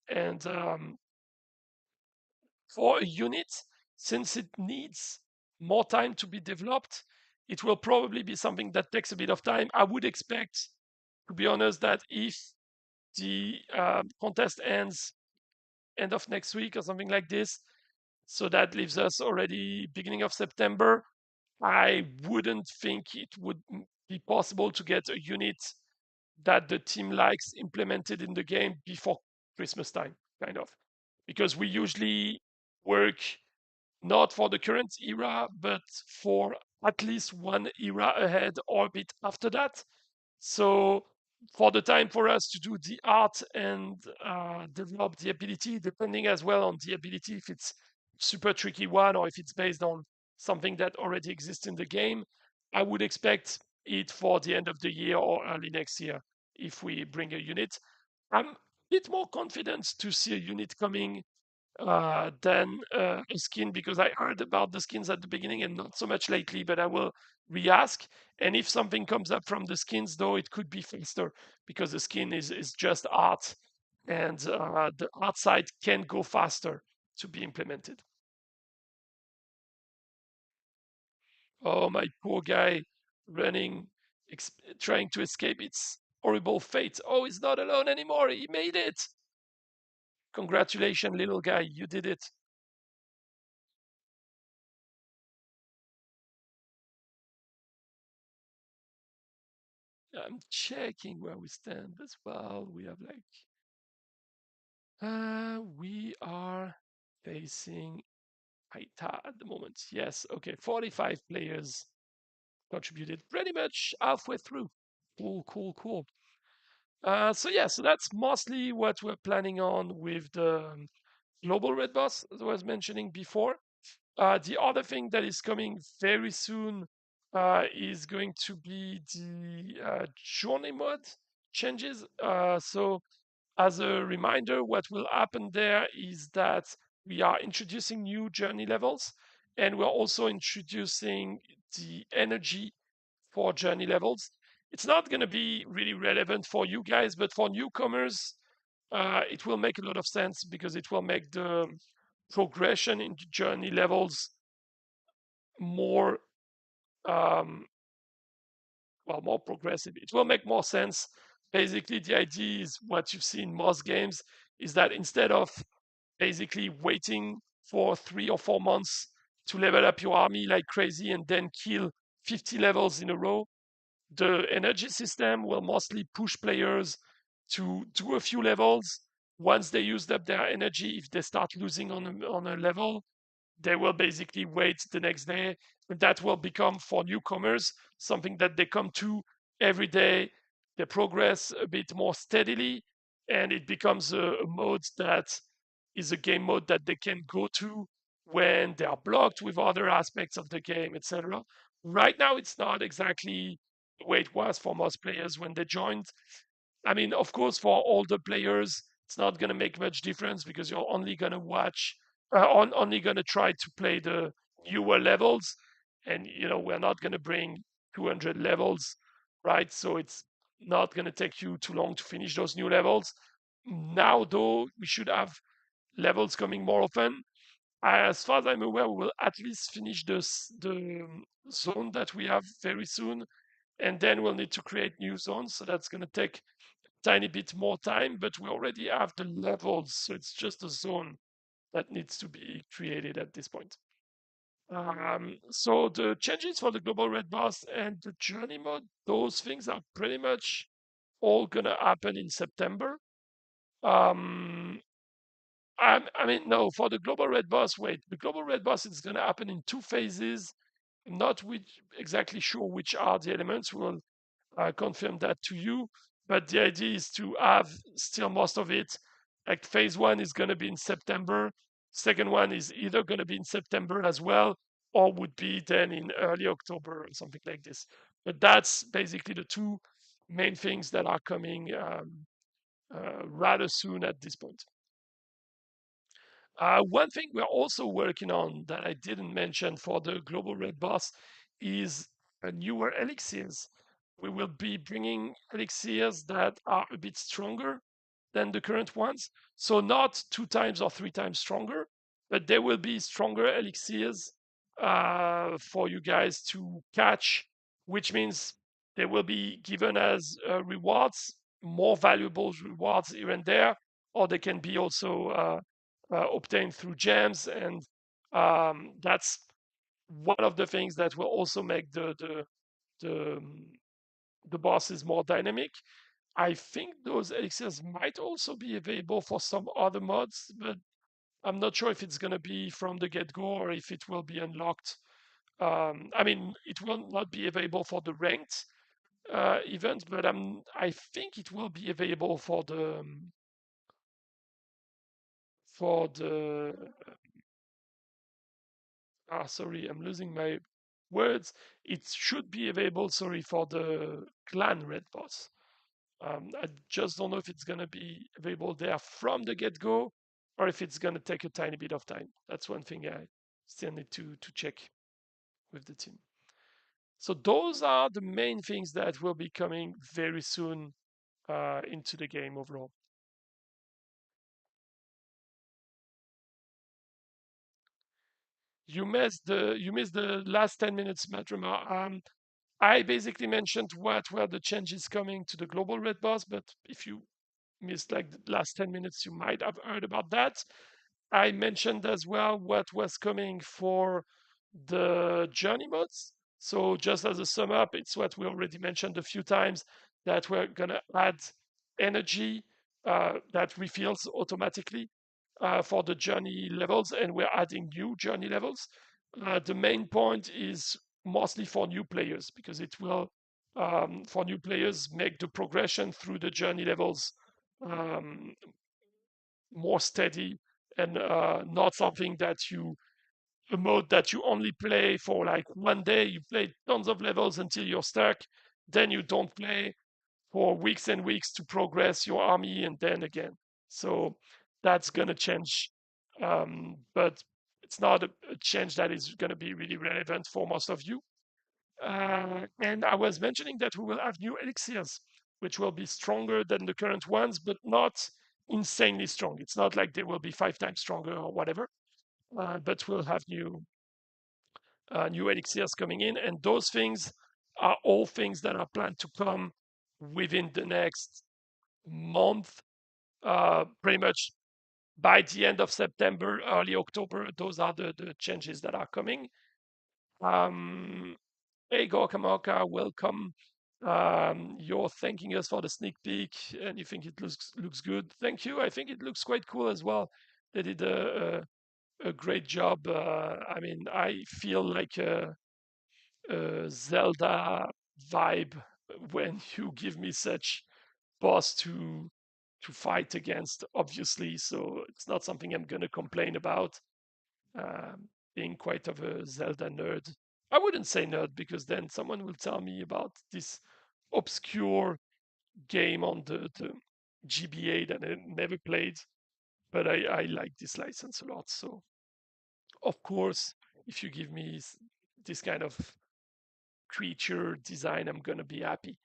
A: And for a unit, since it needs more time to be developed, it will probably be something that takes a bit of time. I would expect, to be honest, that if the contest ends end of next week or something like this, so that leaves us already beginning of September, I wouldn't think it would be possible to get a unit that the team likes implemented in the game before Christmas time, kind of. Because we usually work not for the current era, but for at least one era ahead or a bit after that. So for the time for us to do the art and develop the ability, depending as well on the ability, if it's super tricky one or if it's based on something that already exists in the game, I would expect it for the end of the year or early next year if we bring a unit. I'm a bit more confident to see a unit coming than a skin because I heard about the skins at the beginning and not so much lately, but I will re-ask. And if something comes up from the skins, though, it could be faster because the skin is just art and the art side can go faster to be implemented. Oh, my poor guy running, trying to escape its horrible fate. Oh, he's not alone anymore. He made it. Congratulations, little guy. You did it. I'm checking where we stand as well. We have like we are facing Aita at the moment. Yes, okay. 45 players contributed pretty much halfway through. Cool, cool, cool. So yeah, so that's mostly what we're planning on with the global red boss, as I was mentioning before. The other thing that is coming very soon is going to be the journey mode changes. So, as a reminder, what will happen there is that we are introducing new journey levels, and we're also introducing the energy for journey levels. It's not going to be really relevant for you guys, but for newcomers, it will make a lot of sense because it will make the progression in journey levels more um, more progressive. It will make more sense. Basically, the idea is what you see in most games is that instead of basically waiting for 3 or 4 months to level up your army like crazy and then kill 50 levels in a row, the energy system will mostly push players to do a few levels. Once they used up their energy, if they start losing on a level, they will basically wait the next day. And that will become for newcomers something that they come to every day. They progress a bit more steadily, and it becomes a mode that is a game mode that they can go to when they are blocked with other aspects of the game, etc. Right now, it's not exactly the way it was for most players when they joined. I mean, of course, for older players, it's not going to make much difference because you're only going to watch, only going to try to play the newer levels. And, we're not going to bring 200 levels, right? So it's not going to take you too long to finish those new levels. Now, though, we should have levels coming more often. as far as I'm aware, we will at least finish the zone that we have very soon, and then we'll need to create new zones. So that's going to take a tiny bit more time, but we already have the levels, so it's just a zone that needs to be created at this point. So the changes for the global red boss and the journey mode, those things are pretty much all gonna happen in September. Um, I mean, no, for the global red boss, wait, the global red boss is gonna happen in two phases. I'm not exactly sure which are the elements. We'll confirm that to you. But the idea is to have still most of it. Like phase one is going to be in September. Second one is either going to be in September as well, or would be then in early October or something like this. But that's basically the two main things that are coming rather soon at this point. One thing we're also working on that I didn't mention for the Global Red Boss is newer elixirs. We will be bringing elixirs that are a bit stronger than the current ones. So, not 2 times or 3 times stronger, but there will be stronger elixirs for you guys to catch, which means they will be given as rewards, more valuable rewards here and there, or they can be also obtained through gems, and that's one of the things that will also make the the bosses more dynamic. I think those elixirs might also be available for some other mods, but I'm not sure if it's going to be from the get-go or if it will be unlocked. I mean, it will not be available for the ranked event, but I think it will be available for the sorry, I'm losing my words. It should be available, sorry, for the clan red boss. I just don't know if it's going to be available there from the get go or if it's going to take a tiny bit of time. That's one thing I still need to check with the team. So, those are the main things that will be coming very soon into the game overall. You missed the last 10 minutes, Matrama. I basically mentioned what were the changes coming to the global red boss, but if you missed like the last 10 minutes, you might have heard about that. I mentioned as well what was coming for the journey modes. So just as a sum up, it's what we already mentioned a few times that we're gonna add energy that refills automatically for the journey levels, and we're adding new journey levels. The main point is mostly for new players because it will, for new players, make the progression through the journey levels um, more steady and not something that you a mode that you only play for like one day. You play tons of levels until you're stuck, then you don't play for weeks and weeks to progress your army, and then again. So that's gonna change, but it's not a change that is gonna be really relevant for most of you. And I was mentioning that we will have new elixirs, which will be stronger than the current ones, but not insanely strong. It's not like they will be 5 times stronger or whatever, but we'll have new elixirs coming in, and those things are all things that are planned to come within the next month, pretty much by the end of September, early October. Those are the changes that are coming. Um, Hey, Gorkamoka, welcome. You're thanking us for the sneak peek, and you think it looks good. Thank you. I think it looks quite cool as well. They did a great job. I mean, I feel like a Zelda vibe when you give me such boss to fight against. Obviously, so it's not something I'm gonna complain about. Being quite of a Zelda nerd. I wouldn't say nerd because then someone will tell me about this obscure game on the GBA that I never played, but I like this license a lot. So, of course, if you give me this kind of creature design, I'm gonna be happy.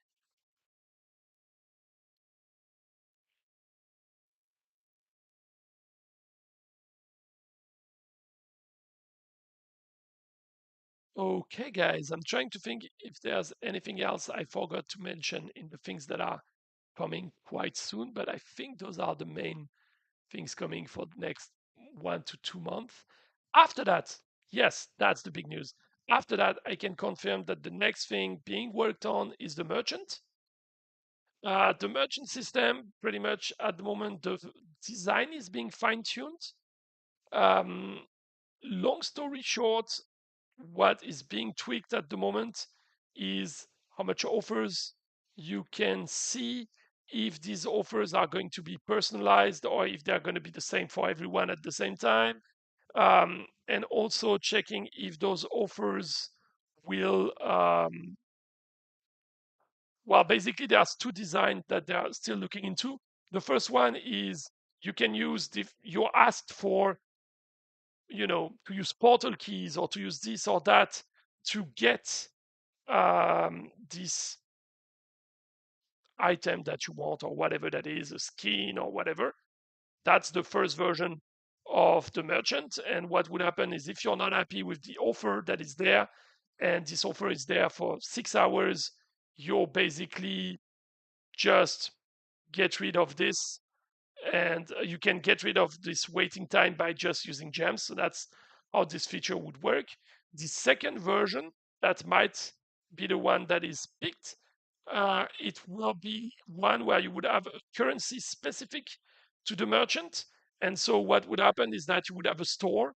A: Okay, guys, I'm trying to think if there's anything else I forgot to mention in the things that are coming quite soon, but I think those are the main things coming for the next 1 to 2 months. After that, yes, that's the big news. After that, I can confirm that the next thing being worked on is the merchant. The merchant system, pretty much at the moment, the design is being fine tuned. Um, Long story short, what is being tweaked at the moment is how much offers you can see, if these offers are going to be personalized or if they're going to be the same for everyone at the same time, and also checking if those offers will well, basically there's two designs that they are still looking into. The first one is you can use you're asked for, to use portal keys or to use this or that to get this item that you want, or whatever that is, a skin or whatever. That's the first version of the merchant. And what would happen is, if you're not happy with the offer that is there, and this offer is there for 6 hours, you'll basically just get rid of this, and you can get rid of this waiting time by just using gems. So that's how this feature would work. The second version, that might be the one that is picked, it will be one where you would have a currency specific to the merchant. And so what would happen is that you would have a store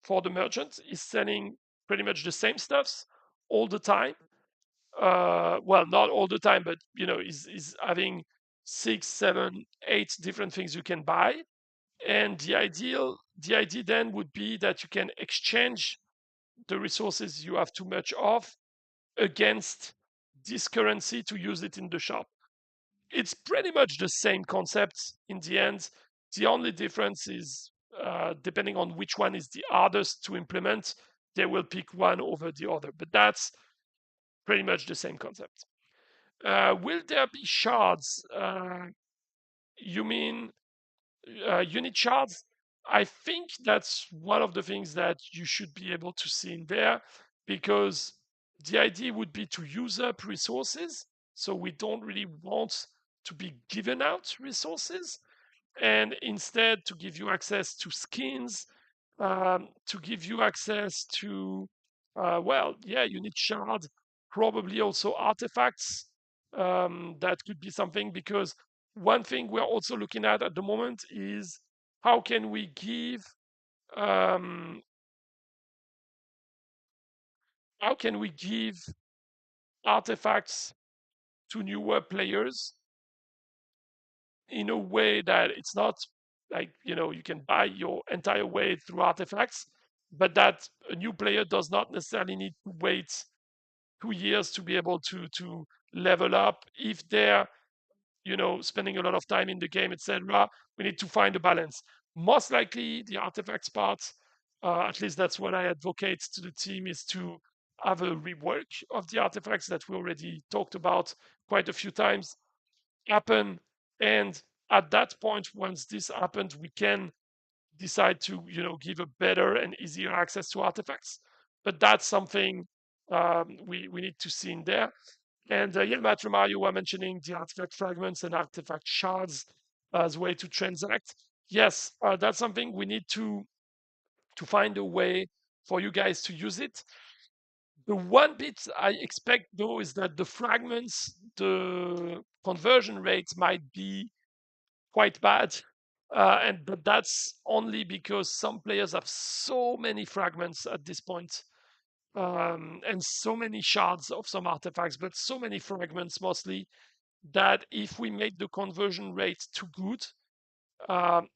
A: for the merchant is selling pretty much the same stuffs all the time. Well, not all the time, but is having 6, 7, 8 different things you can buy. And the idea then would be that you can exchange the resources you have too much of against this currency to use it in the shop. It's pretty much the same concept in the end. The only difference is, depending on which one is the hardest to implement, they will pick one over the other. But that's pretty much the same concept. Will there be shards? You mean unit shards? I think that's one of the things that you should be able to see in there, because the idea would be to use up resources. So we don't really want to be given out resources, and instead to give you access to skins, to give you access to, well, yeah, you need shard, probably also artifacts. That could be something, because one thing we're also looking at the moment is how can we give um, how can we give artifacts to newer players in a way that it's not like, you can buy your entire way through artifacts, but that a new player does not necessarily need to wait 2 years to be able to level up if they're, spending a lot of time in the game, etc. We need to find a balance. Most likely the artifacts part, at least that's what I advocate to the team, is to have a rework of the artifacts that we already talked about quite a few times happen. And at that point, once this happens, we can decide to, give a better and easier access to artifacts. But that's something we need to see in there. And yeah, Matt Romar, you were mentioning the artifact fragments and artifact shards as a way to transact. Yes, that's something we need to find a way for you guys to use it. The one bit I expect though is that the fragments, the conversion rates might be quite bad. But that's only because some players have so many fragments at this point, and so many shards of some artifacts, but so many fragments mostly, that if we make the conversion rate too good, um,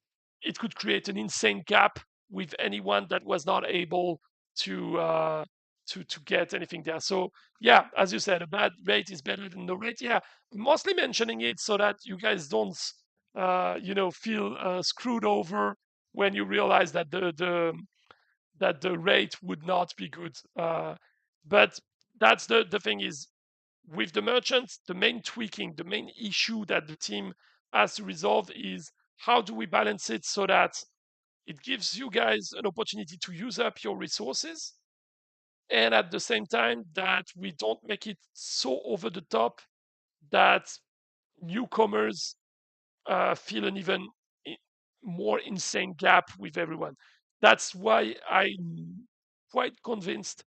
A: it could create an insane gap with anyone that was not able to to get anything there. So yeah, as you said, a bad rate is better than no rate. Yeah, mostly mentioning it so that you guys don't feel screwed over when you realize that the rate would not be good. But that's the thing is, with the merchants, the main tweaking, the main issue that the team has to resolve is how do we balance it so that it gives you guys an opportunity to use up your resources, and at the same time that we don't make it so over the top that newcomers feel an even more insane gap with everyone. That's why I'm quite convinced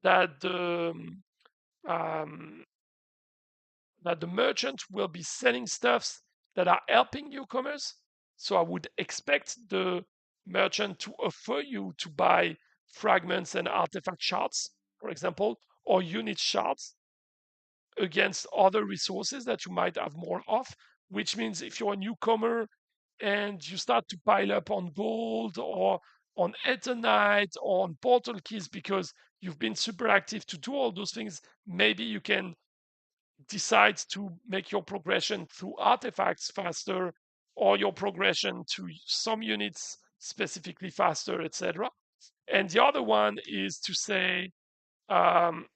A: that um, that the merchant will be selling stuffs that are helping newcomers. So I would expect the merchant to offer you to buy fragments and artifact shards, for example, or unit shards against other resources that you might have more of, which means if you're a newcomer and you start to pile up on gold or on Eternite or on portal keys because you've been super active to do all those things, maybe you can decide to make your progression through artifacts faster or your progression to some units specifically faster, etc. And the other one is to say, um,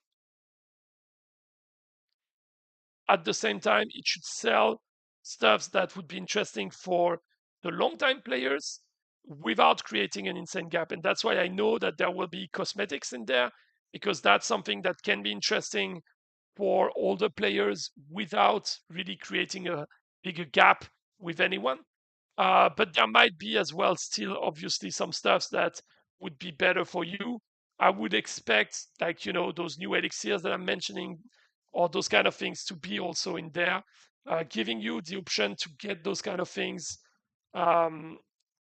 A: at the same time, it should sell stuffs that would be interesting for the long-time players without creating an insane gap. And that's why I know that there will be cosmetics in there, because that's something that can be interesting for older players without really creating a bigger gap with anyone. But there might be as well still obviously some stuffs that would be better for you. I would expect, like, those new elixirs that I'm mentioning, or those kind of things to be also in there, giving you the option to get those kind of things um,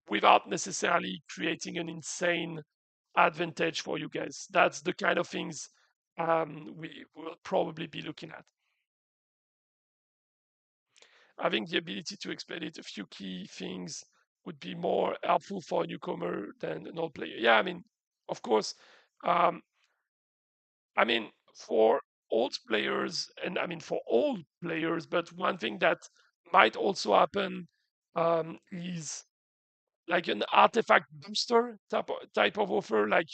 A: without necessarily creating an insane advantage for you guys. That's the kind of things we will probably be looking at. Having the ability to explain it a few key things would be more helpful for a newcomer than an old player. Yeah, I mean, of course. Um, I mean, for old players, and I mean for all players, but one thing that might also happen is like an artifact booster type of offer. Like,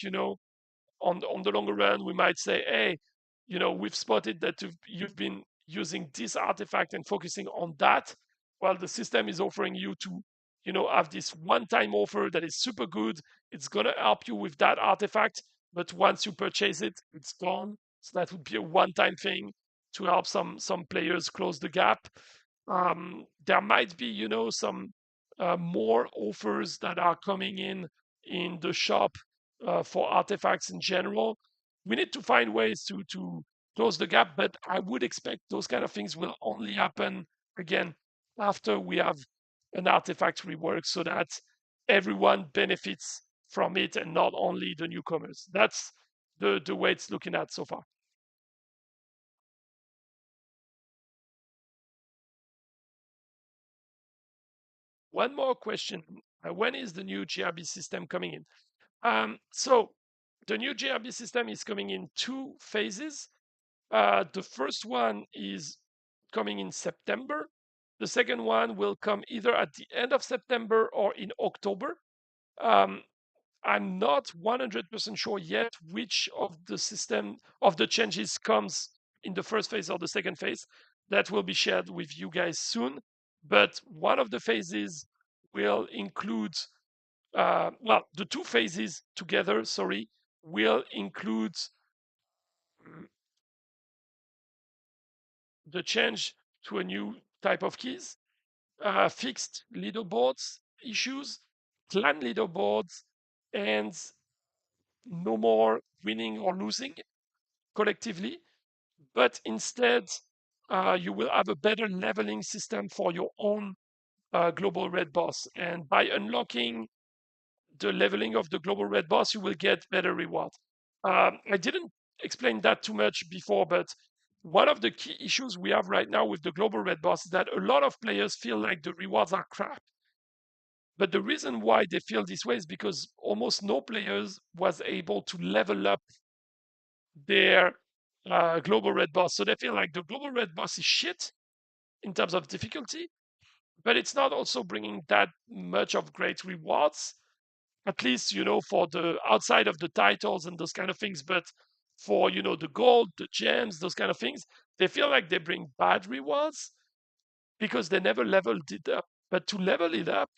A: on the longer run, we might say, hey, we've spotted that you've been using this artifact and focusing on that, while the system is offering you to, have this one-time offer that is super good. It's gonna help you with that artifact, but once you purchase it, it's gone. So that would be a one-time thing to help some players close the gap. There might be, some more offers that are coming in the shop for artifacts in general. We need to find ways to close the gap, but I would expect those kind of things will only happen again after we have an artifact rework, so that everyone benefits from it and not only the newcomers. That's the way it's looking at so far. One more question: when is the new GRB system coming in? So the new GRB system is coming in two phases. The first one is coming in September. The second one will come either at the end of September or in October. Um, I'm not 100% sure yet which of the changes comes in the first phase or the second phase. That will be shared with you guys soon. But one of the phases will include, the two phases together, sorry, will include the change to a new type of keys, fixed leaderboards issues, clan leaderboards, and no more winning or losing collectively, but instead you will have a better leveling system for your own global red boss. And by unlocking the leveling of the global red boss, you will get better reward. I didn't explain that too much before, but one of the key issues we have right now with the global red boss is that a lot of players feel like the rewards are crap. But the reason why they feel this way is because almost no players was able to level up their global red boss. So they feel like the global red boss is shit in terms of difficulty, but it's not also bringing that much of great rewards, at least, for the outside of the titles and those kind of things. But for, the gold, the gems, those kind of things, they feel like they bring bad rewards because they never leveled it up. But to level it up,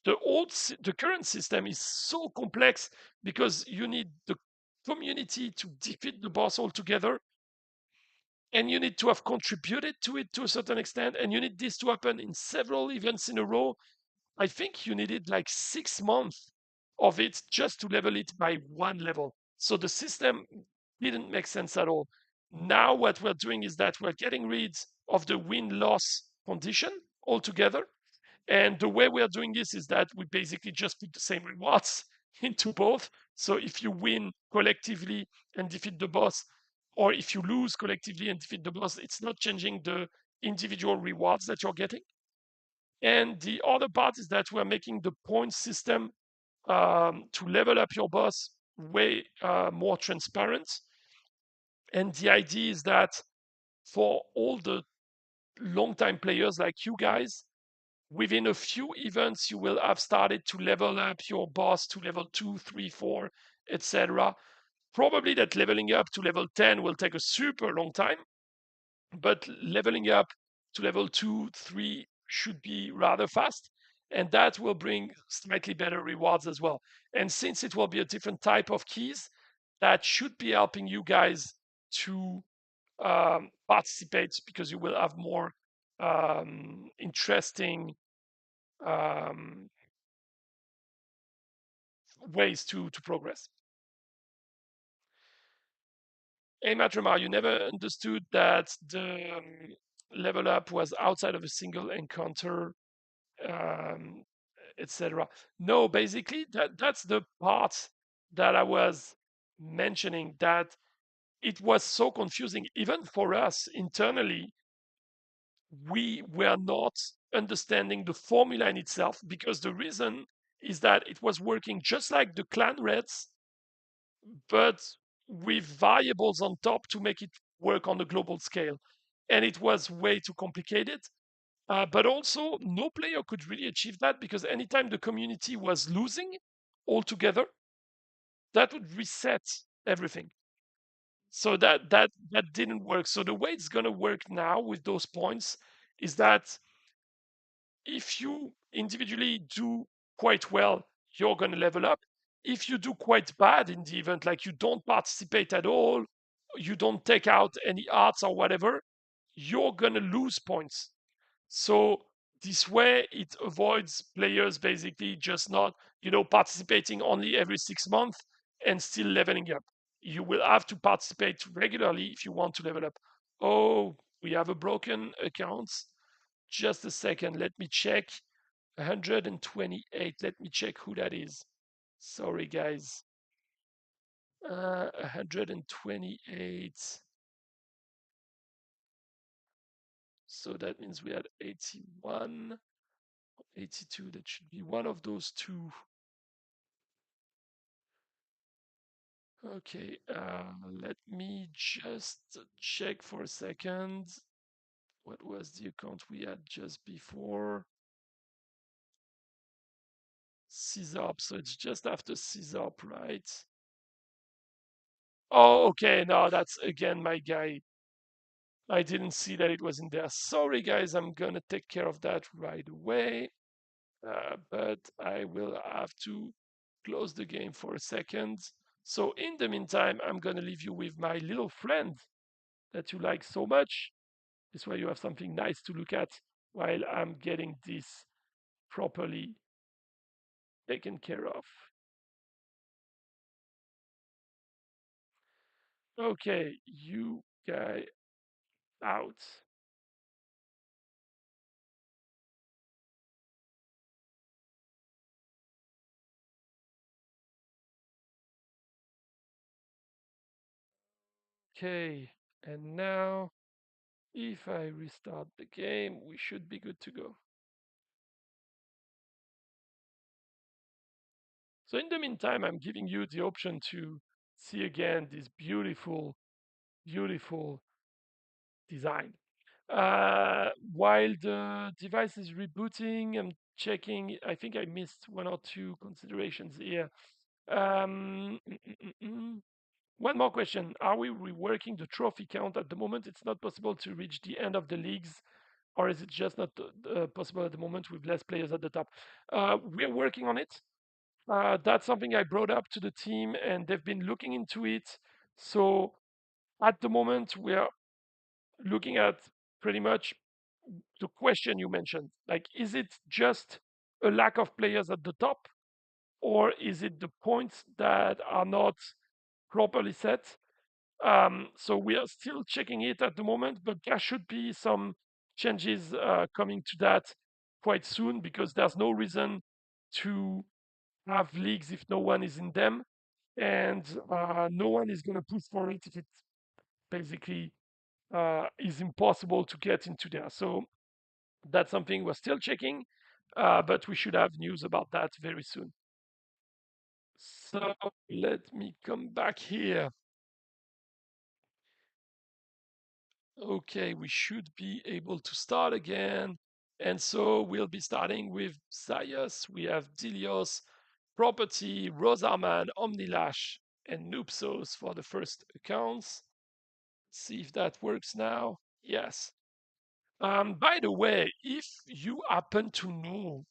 A: the current system is so complex because you need community to defeat the boss altogether, and you need to have contributed to it to a certain extent, and you need this to happen in several events in a row. I think you needed like 6 months of it just to level it by one level. So the system didn't make sense at all. Now what we're doing is that we're getting rid of the win-loss condition altogether. And the way we are doing this is that we basically just put the same rewards into both. So if you win collectively and defeat the boss, or if you lose collectively and defeat the boss, it's not changing the individual rewards that you're getting. And the other part is that we're making the point system to level up your boss way more transparent. And the idea is that for all the long-time players like you guys, within a few events, you will have started to level up your boss to level 2, 3, 4, etc. Probably that leveling up to level 10 will take a super long time, but leveling up to level 2, 3 should be rather fast. And that will bring slightly better rewards as well. And since it will be a different type of keys, that should be helping you guys to participate, because you will have more interesting um, ways to progress. Hey, Matramar, you never understood that the level up was outside of a single encounter, um, etc. No, basically, that's the part that I was mentioning, that it was so confusing, even for us internally. We were not understanding the formula in itself, because the reason is that it was working just like the clan reds, but with variables on top to make it work on a global scale. And it was way too complicated. But also, no player could really achieve that, because anytime the community was losing altogether, that would reset everything. So that didn't work. So the way it's gonna work now with those points is that if you individually do quite well, you're going to level up. If you do quite bad in the event, like you don't participate at all, you don't take out any arts or whatever, you're going to lose points. So this way it avoids players basically just not, participating only every 6 months and still leveling up. You will have to participate regularly if you want to level up. Oh, we have a broken account. Just a second, let me check. 128. Let me check who that is. Sorry, guys. 128. So that means we had 81, 82. That should be one of those two. Okay, let me just check for a second. What was the account we had just before? Caesar, so it's just after Caesar, right? Oh, okay, no, that's again my guy. I didn't see that it was in there. Sorry, guys, I'm gonna take care of that right away. But I will have to close the game for a second. So in the meantime, I'm gonna leave you with my little friend that you like so much. This way you have something nice to look at while I'm getting this properly taken care of. Okay, you guy out. Okay, and now if I restart the game, we should be good to go. So in the meantime, I'm giving you the option to see again this beautiful, beautiful design. While the device is rebooting, I'm checking. I think I missed one or two considerations here. Um, mm, mm, mm, mm. One more question. Are we reworking the trophy count at the moment? It's not possible to reach the end of the leagues, or is it just not possible at the moment with less players at the top? We're working on it. That's something I brought up to the team, and they've been looking into it. So at the moment, we are looking at pretty much the question you mentioned. Like, is it just a lack of players at the top, or is it the points that are not properly set? So we are still checking it at the moment, but there should be some changes coming to that quite soon because there's no reason to have leagues if no one is in them, and no one is going to push for it if it basically is impossible to get into there. So that's something we're still checking, but we should have news about that very soon. So let me come back here. Okay, we should be able to start again. And so we'll be starting with Zayas. We have Dilios, Property, Rosarman, Omnilash, and Noobsos for the first accounts. See if that works now. Yes. By the way, if you happen to know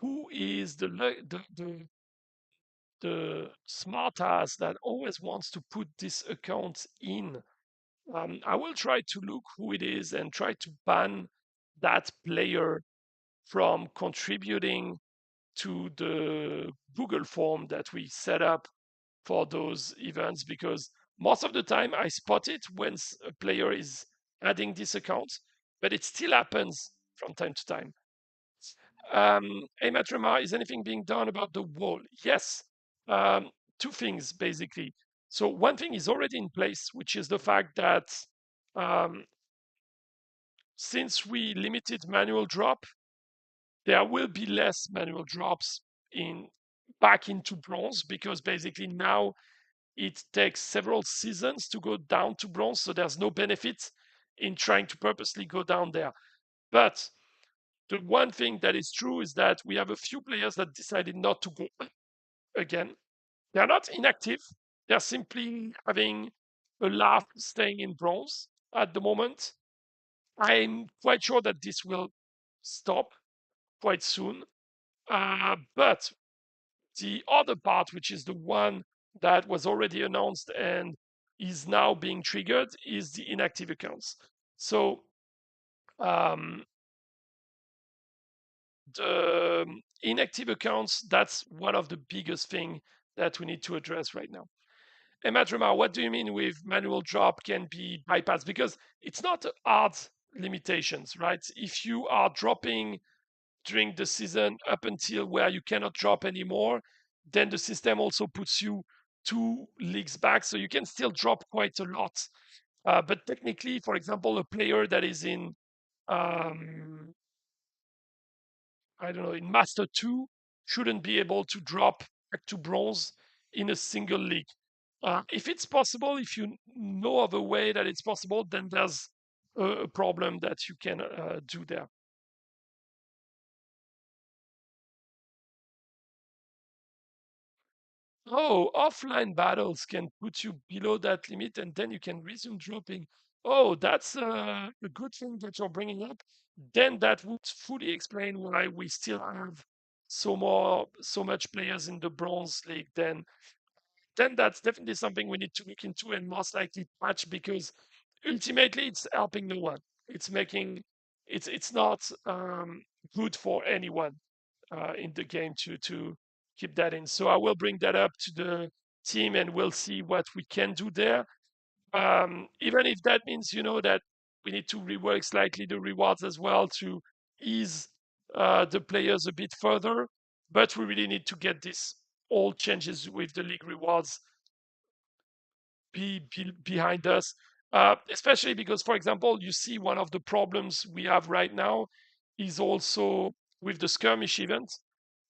A: who is the smart ass that always wants to put this account in, I will try to look who it is and try to ban that player from contributing to the Google form that we set up for those events because most of the time I spot it when a player is adding this account, but it still happens from time to time. Hey, Matrema, is anything being done about the wall? Yes. Two things, basically. So one thing is already in place, which is the fact that um, since we limited manual drop, there will be less manual drops in back into bronze because basically now it takes several seasons to go down to bronze, so there's no benefit in trying to purposely go down there. But the one thing that is true is that we have a few players that decided not to go again. They're not inactive, they're simply having a laugh staying in bronze at the moment. I'm quite sure that this will stop quite soon. But the other part, which is the one that was already announced and is now being triggered, is the inactive accounts. So um, the inactive accounts, that's one of the biggest thing that we need to address right now. And Matrama, what do you mean with manual drop can be bypassed? Because it's not hard limitations, right? If you are dropping during the season up until where you cannot drop anymore, then the system also puts you 2 leagues back, so you can still drop quite a lot. But technically, for example, a player that is in um, I don't know, in Master 2 shouldn't be able to drop back to bronze in a single league. If it's possible, if you know of a way that it's possible, then there's a problem that you can do there. Oh, offline battles can put you below that limit and then you can resume dropping. Oh, that's a good thing that you're bringing up. Then that would fully explain why we still have so much players in the bronze league. Then that's definitely something we need to look into and most likely patch because ultimately it's helping no one. It's making it's not good for anyone in the game to keep that in. So I will bring that up to the team and we'll see what we can do there. Even if that means that we need to rework slightly the rewards as well to ease the players a bit further. But we really need to get this all changes with the league rewards behind us, especially because, for example, you see one of the problems we have right now is also with the skirmish event.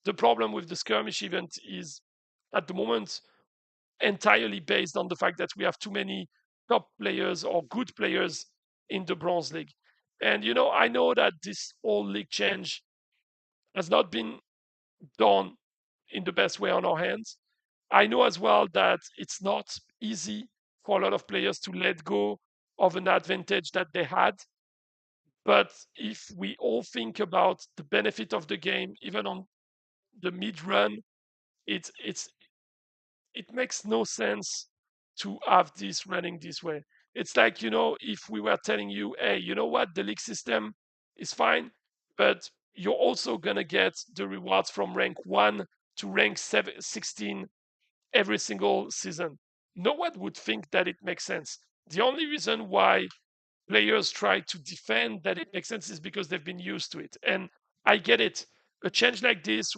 A: The problem with the skirmish event is at the moment entirely based on the fact that we have too many top players or good players in the bronze league. And I know that this whole league change has not been done in the best way on our hands. I know as well that it's not easy for a lot of players to let go of an advantage that they had. But if we all think about the benefit of the game, even on the mid run, it's it makes no sense to have this running this way. It's like, if we were telling you, hey, you know what, the league system is fine, but you're also going to get the rewards from rank 1 to rank 16 every single season. No one would think that it makes sense. The only reason why players try to defend that it makes sense is because they've been used to it. And I get it. A change like this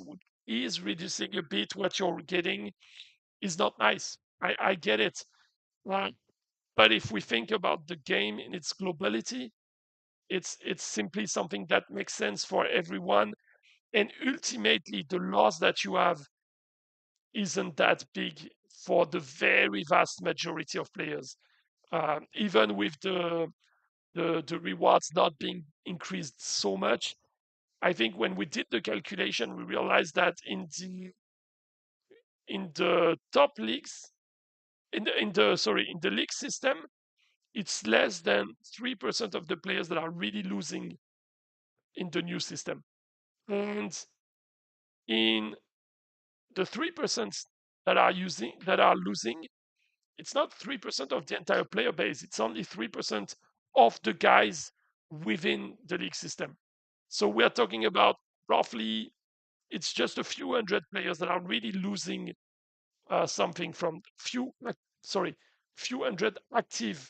A: is reducing a bit what you're getting is not nice. I get it. Uh, but if we think about the game in its globality, it's simply something that makes sense for everyone. And ultimately, the loss that you have isn't that big for the very vast majority of players. Even with the rewards not being increased so much, I think when we did the calculation, we realized that in the top leagues, in the league system, it's less than 3% of the players that are really losing in the new system. And in the 3% that are losing, it's not 3% of the entire player base. It's only 3% of the guys within the league system. So we are talking about roughly, it's just a few hundred players that are really losing something from few hundred active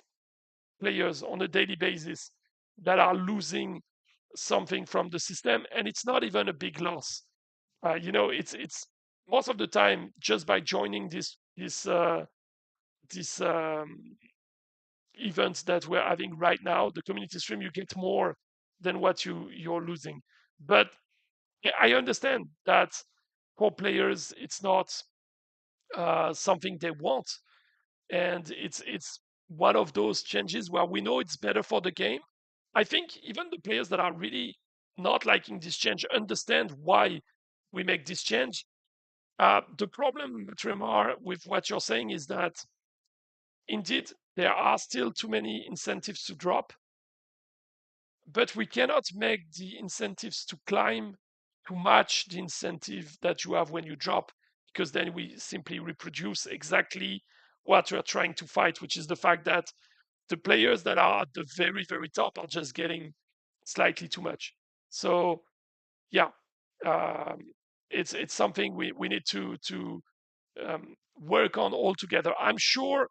A: players on a daily basis that are losing something from the system, and it's not even a big loss. It's most of the time just by joining this events that we're having right now, the community stream, you get more than what you're losing. But I understand that for players, it's not something they want, and it's one of those changes where we know it's better for the game. I think even the players that are really not liking this change understand why we make this change. The problem, Tremor, with what you're saying is that indeed there are still too many incentives to drop, but we cannot make the incentives to climb to match the incentive that you have when you drop, because then we simply reproduce exactly what we're trying to fight, which is the fact that the players that are at the very, very top are just getting slightly too much. So yeah, um, it's something we need to work on all together. I'm sure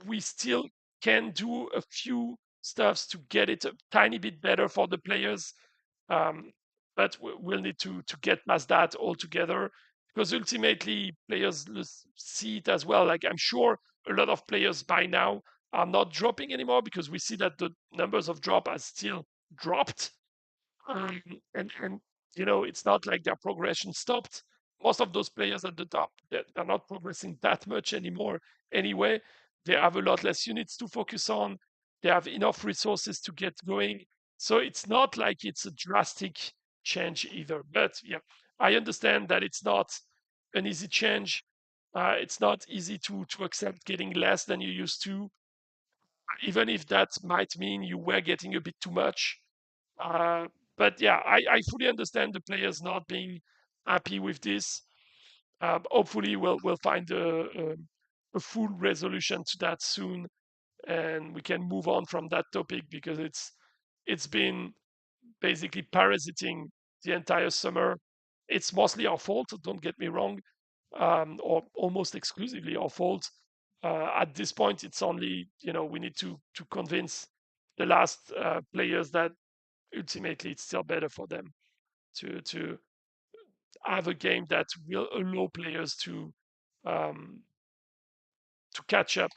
A: we still can do a few stuffs to get it a tiny bit better for the players, um, but we'll need to get past that altogether, because ultimately players see it as well. Like, I'm sure a lot of players by now are not dropping anymore, because we see that the numbers of drop has still dropped. um, and it's not like their progression stopped. Most of those players at the top, they're not progressing that much anymore anyway. They have a lot less units to focus on. They have enough resources to get going. So it's not like it's a drastic change either. But yeah, I understand that it's not an easy change. It's not easy to accept getting less than you used to, even if that might mean you were getting a bit too much. uh, but yeah, I fully understand the players not being happy with this. Hopefully, we'll find a full resolution to that soon, and we can move on from that topic, because it's been basically parasiting the entire summer. It's mostly our fault, don't get me wrong, or almost exclusively our fault. At this point, it's only, we need to convince the last players that ultimately it's still better for them to have a game that will allow players um, to catch up,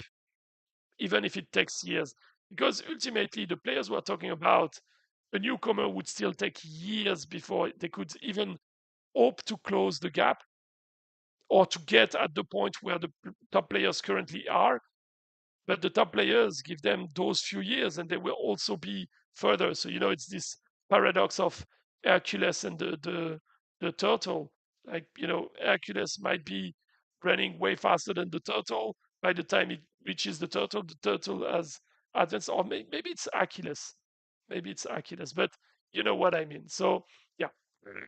A: even if it takes years. Because ultimately, the players we're talking about, a newcomer would still take years before they could even hope to close the gap, or to get at the point where the top players currently are. But the top players, give them those few years and they will also be further. So it's this paradox of Hercules and the turtle. Like, Hercules might be running way faster than the turtle. By the time it reaches the turtle has advanced. Or maybe it's Achilles. Maybe it's Achilles, but you know what I mean. So yeah,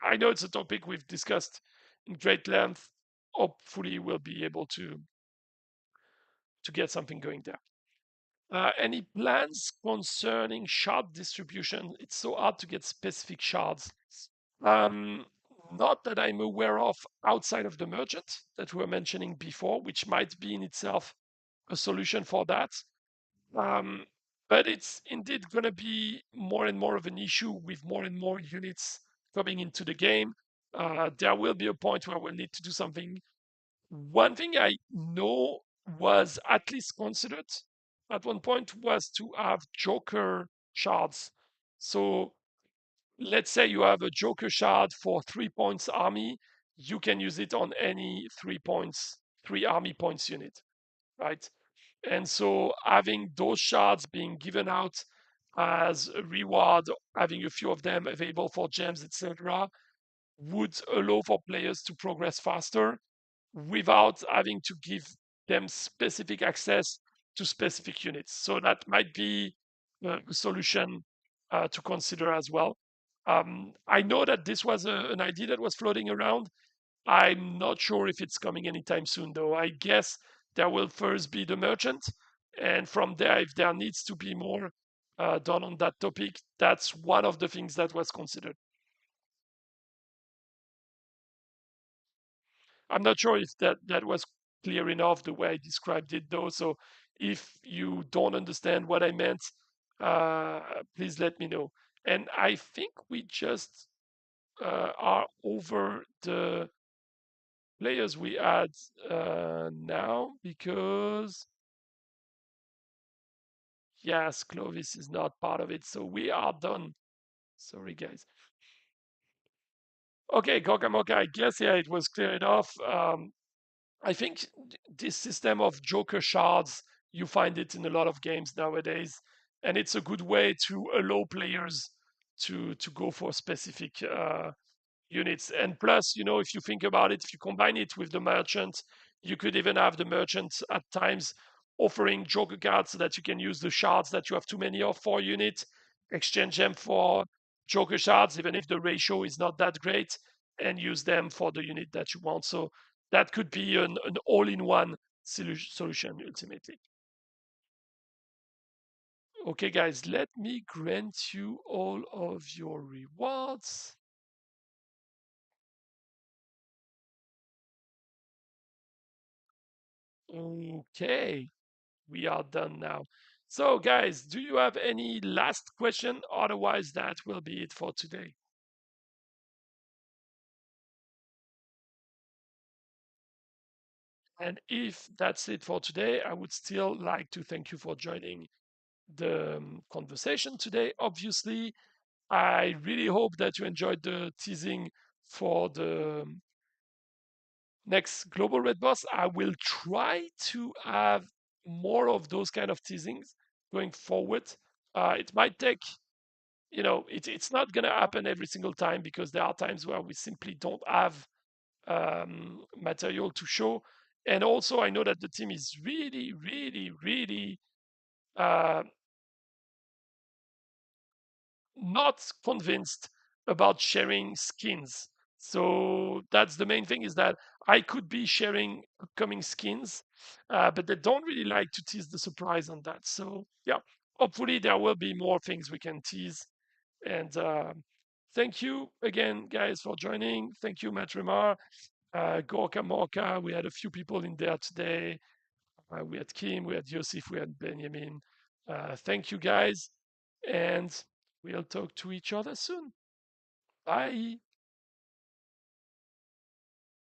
A: I know it's a topic we've discussed in great length. Hopefully, we'll be able to get something going there. Any plans concerning shard distribution? It's so hard to get specific shards. Um, Not that I'm aware of outside of the merchant that we were mentioning before, which might be in itself a solution for that. Um, but it's indeed going to be more and more of an issue with more and more units coming into the game. There will be a point where we'll need to do something. One thing I know was at least considered at one point was to have Joker shards. So let's say you have a Joker shard for 3 points army, you can use it on any 3 points, 3 army points unit, right? And so having those shards being given out as a reward, having a few of them available for gems, etc., would allow for players to progress faster without having to give them specific access to specific units. So that might be a solution to consider as well. I know that this was an idea that was floating around. I'm not sure if it's coming anytime soon, though. I guess there will first be the merchant, and from there, if there needs to be more done on that topic, that's one of the things that was considered. I'm not sure if that was clear enough the way I described it, though. So if you don't understand what I meant, please let me know. And I think we just are over the players we had now because yes, Clovis is not part of it, so we are done. Sorry, guys. Okay, Kokamoka, I guess yeah, it was clear enough. I think this system of Joker shards, you find it in a lot of games nowadays, and it's a good way to allow players to go for specific units. And plus, if you think about it, if you combine it with the merchant, you could even have the merchant at times offering Joker cards so that you can use the shards that you have too many of for unit, exchange them for Joker shards, even if the ratio is not that great, and use them for the unit that you want. So that could be an all-in-one solution ultimately. Okay, guys, let me grant you all of your rewards. Okay, we are done now. So, guys, do you have any last question? Otherwise, that will be it for today. And if that's it for today, I would still like to thank you for joining the conversation today. Obviously, I really hope that you enjoyed the teasing for the next Global Red Boss. I will try to have more of those kind of teasings going forward. It might take, it's not going to happen every single time because there are times where we simply don't have material to show. And also, I know that the team is really, really, really uh, not convinced about sharing skins. So that's the main thing is that I could be sharing upcoming skins, but they don't really like to tease the surprise on that. So yeah, hopefully there will be more things we can tease. And thank you again, guys, for joining. Thank you, Matrimar, Gorka Morka. We had a few people in there today. We had Kim, we had Yosef, we had Benjamin. Thank you, guys. And we'll talk to each other soon. Bye.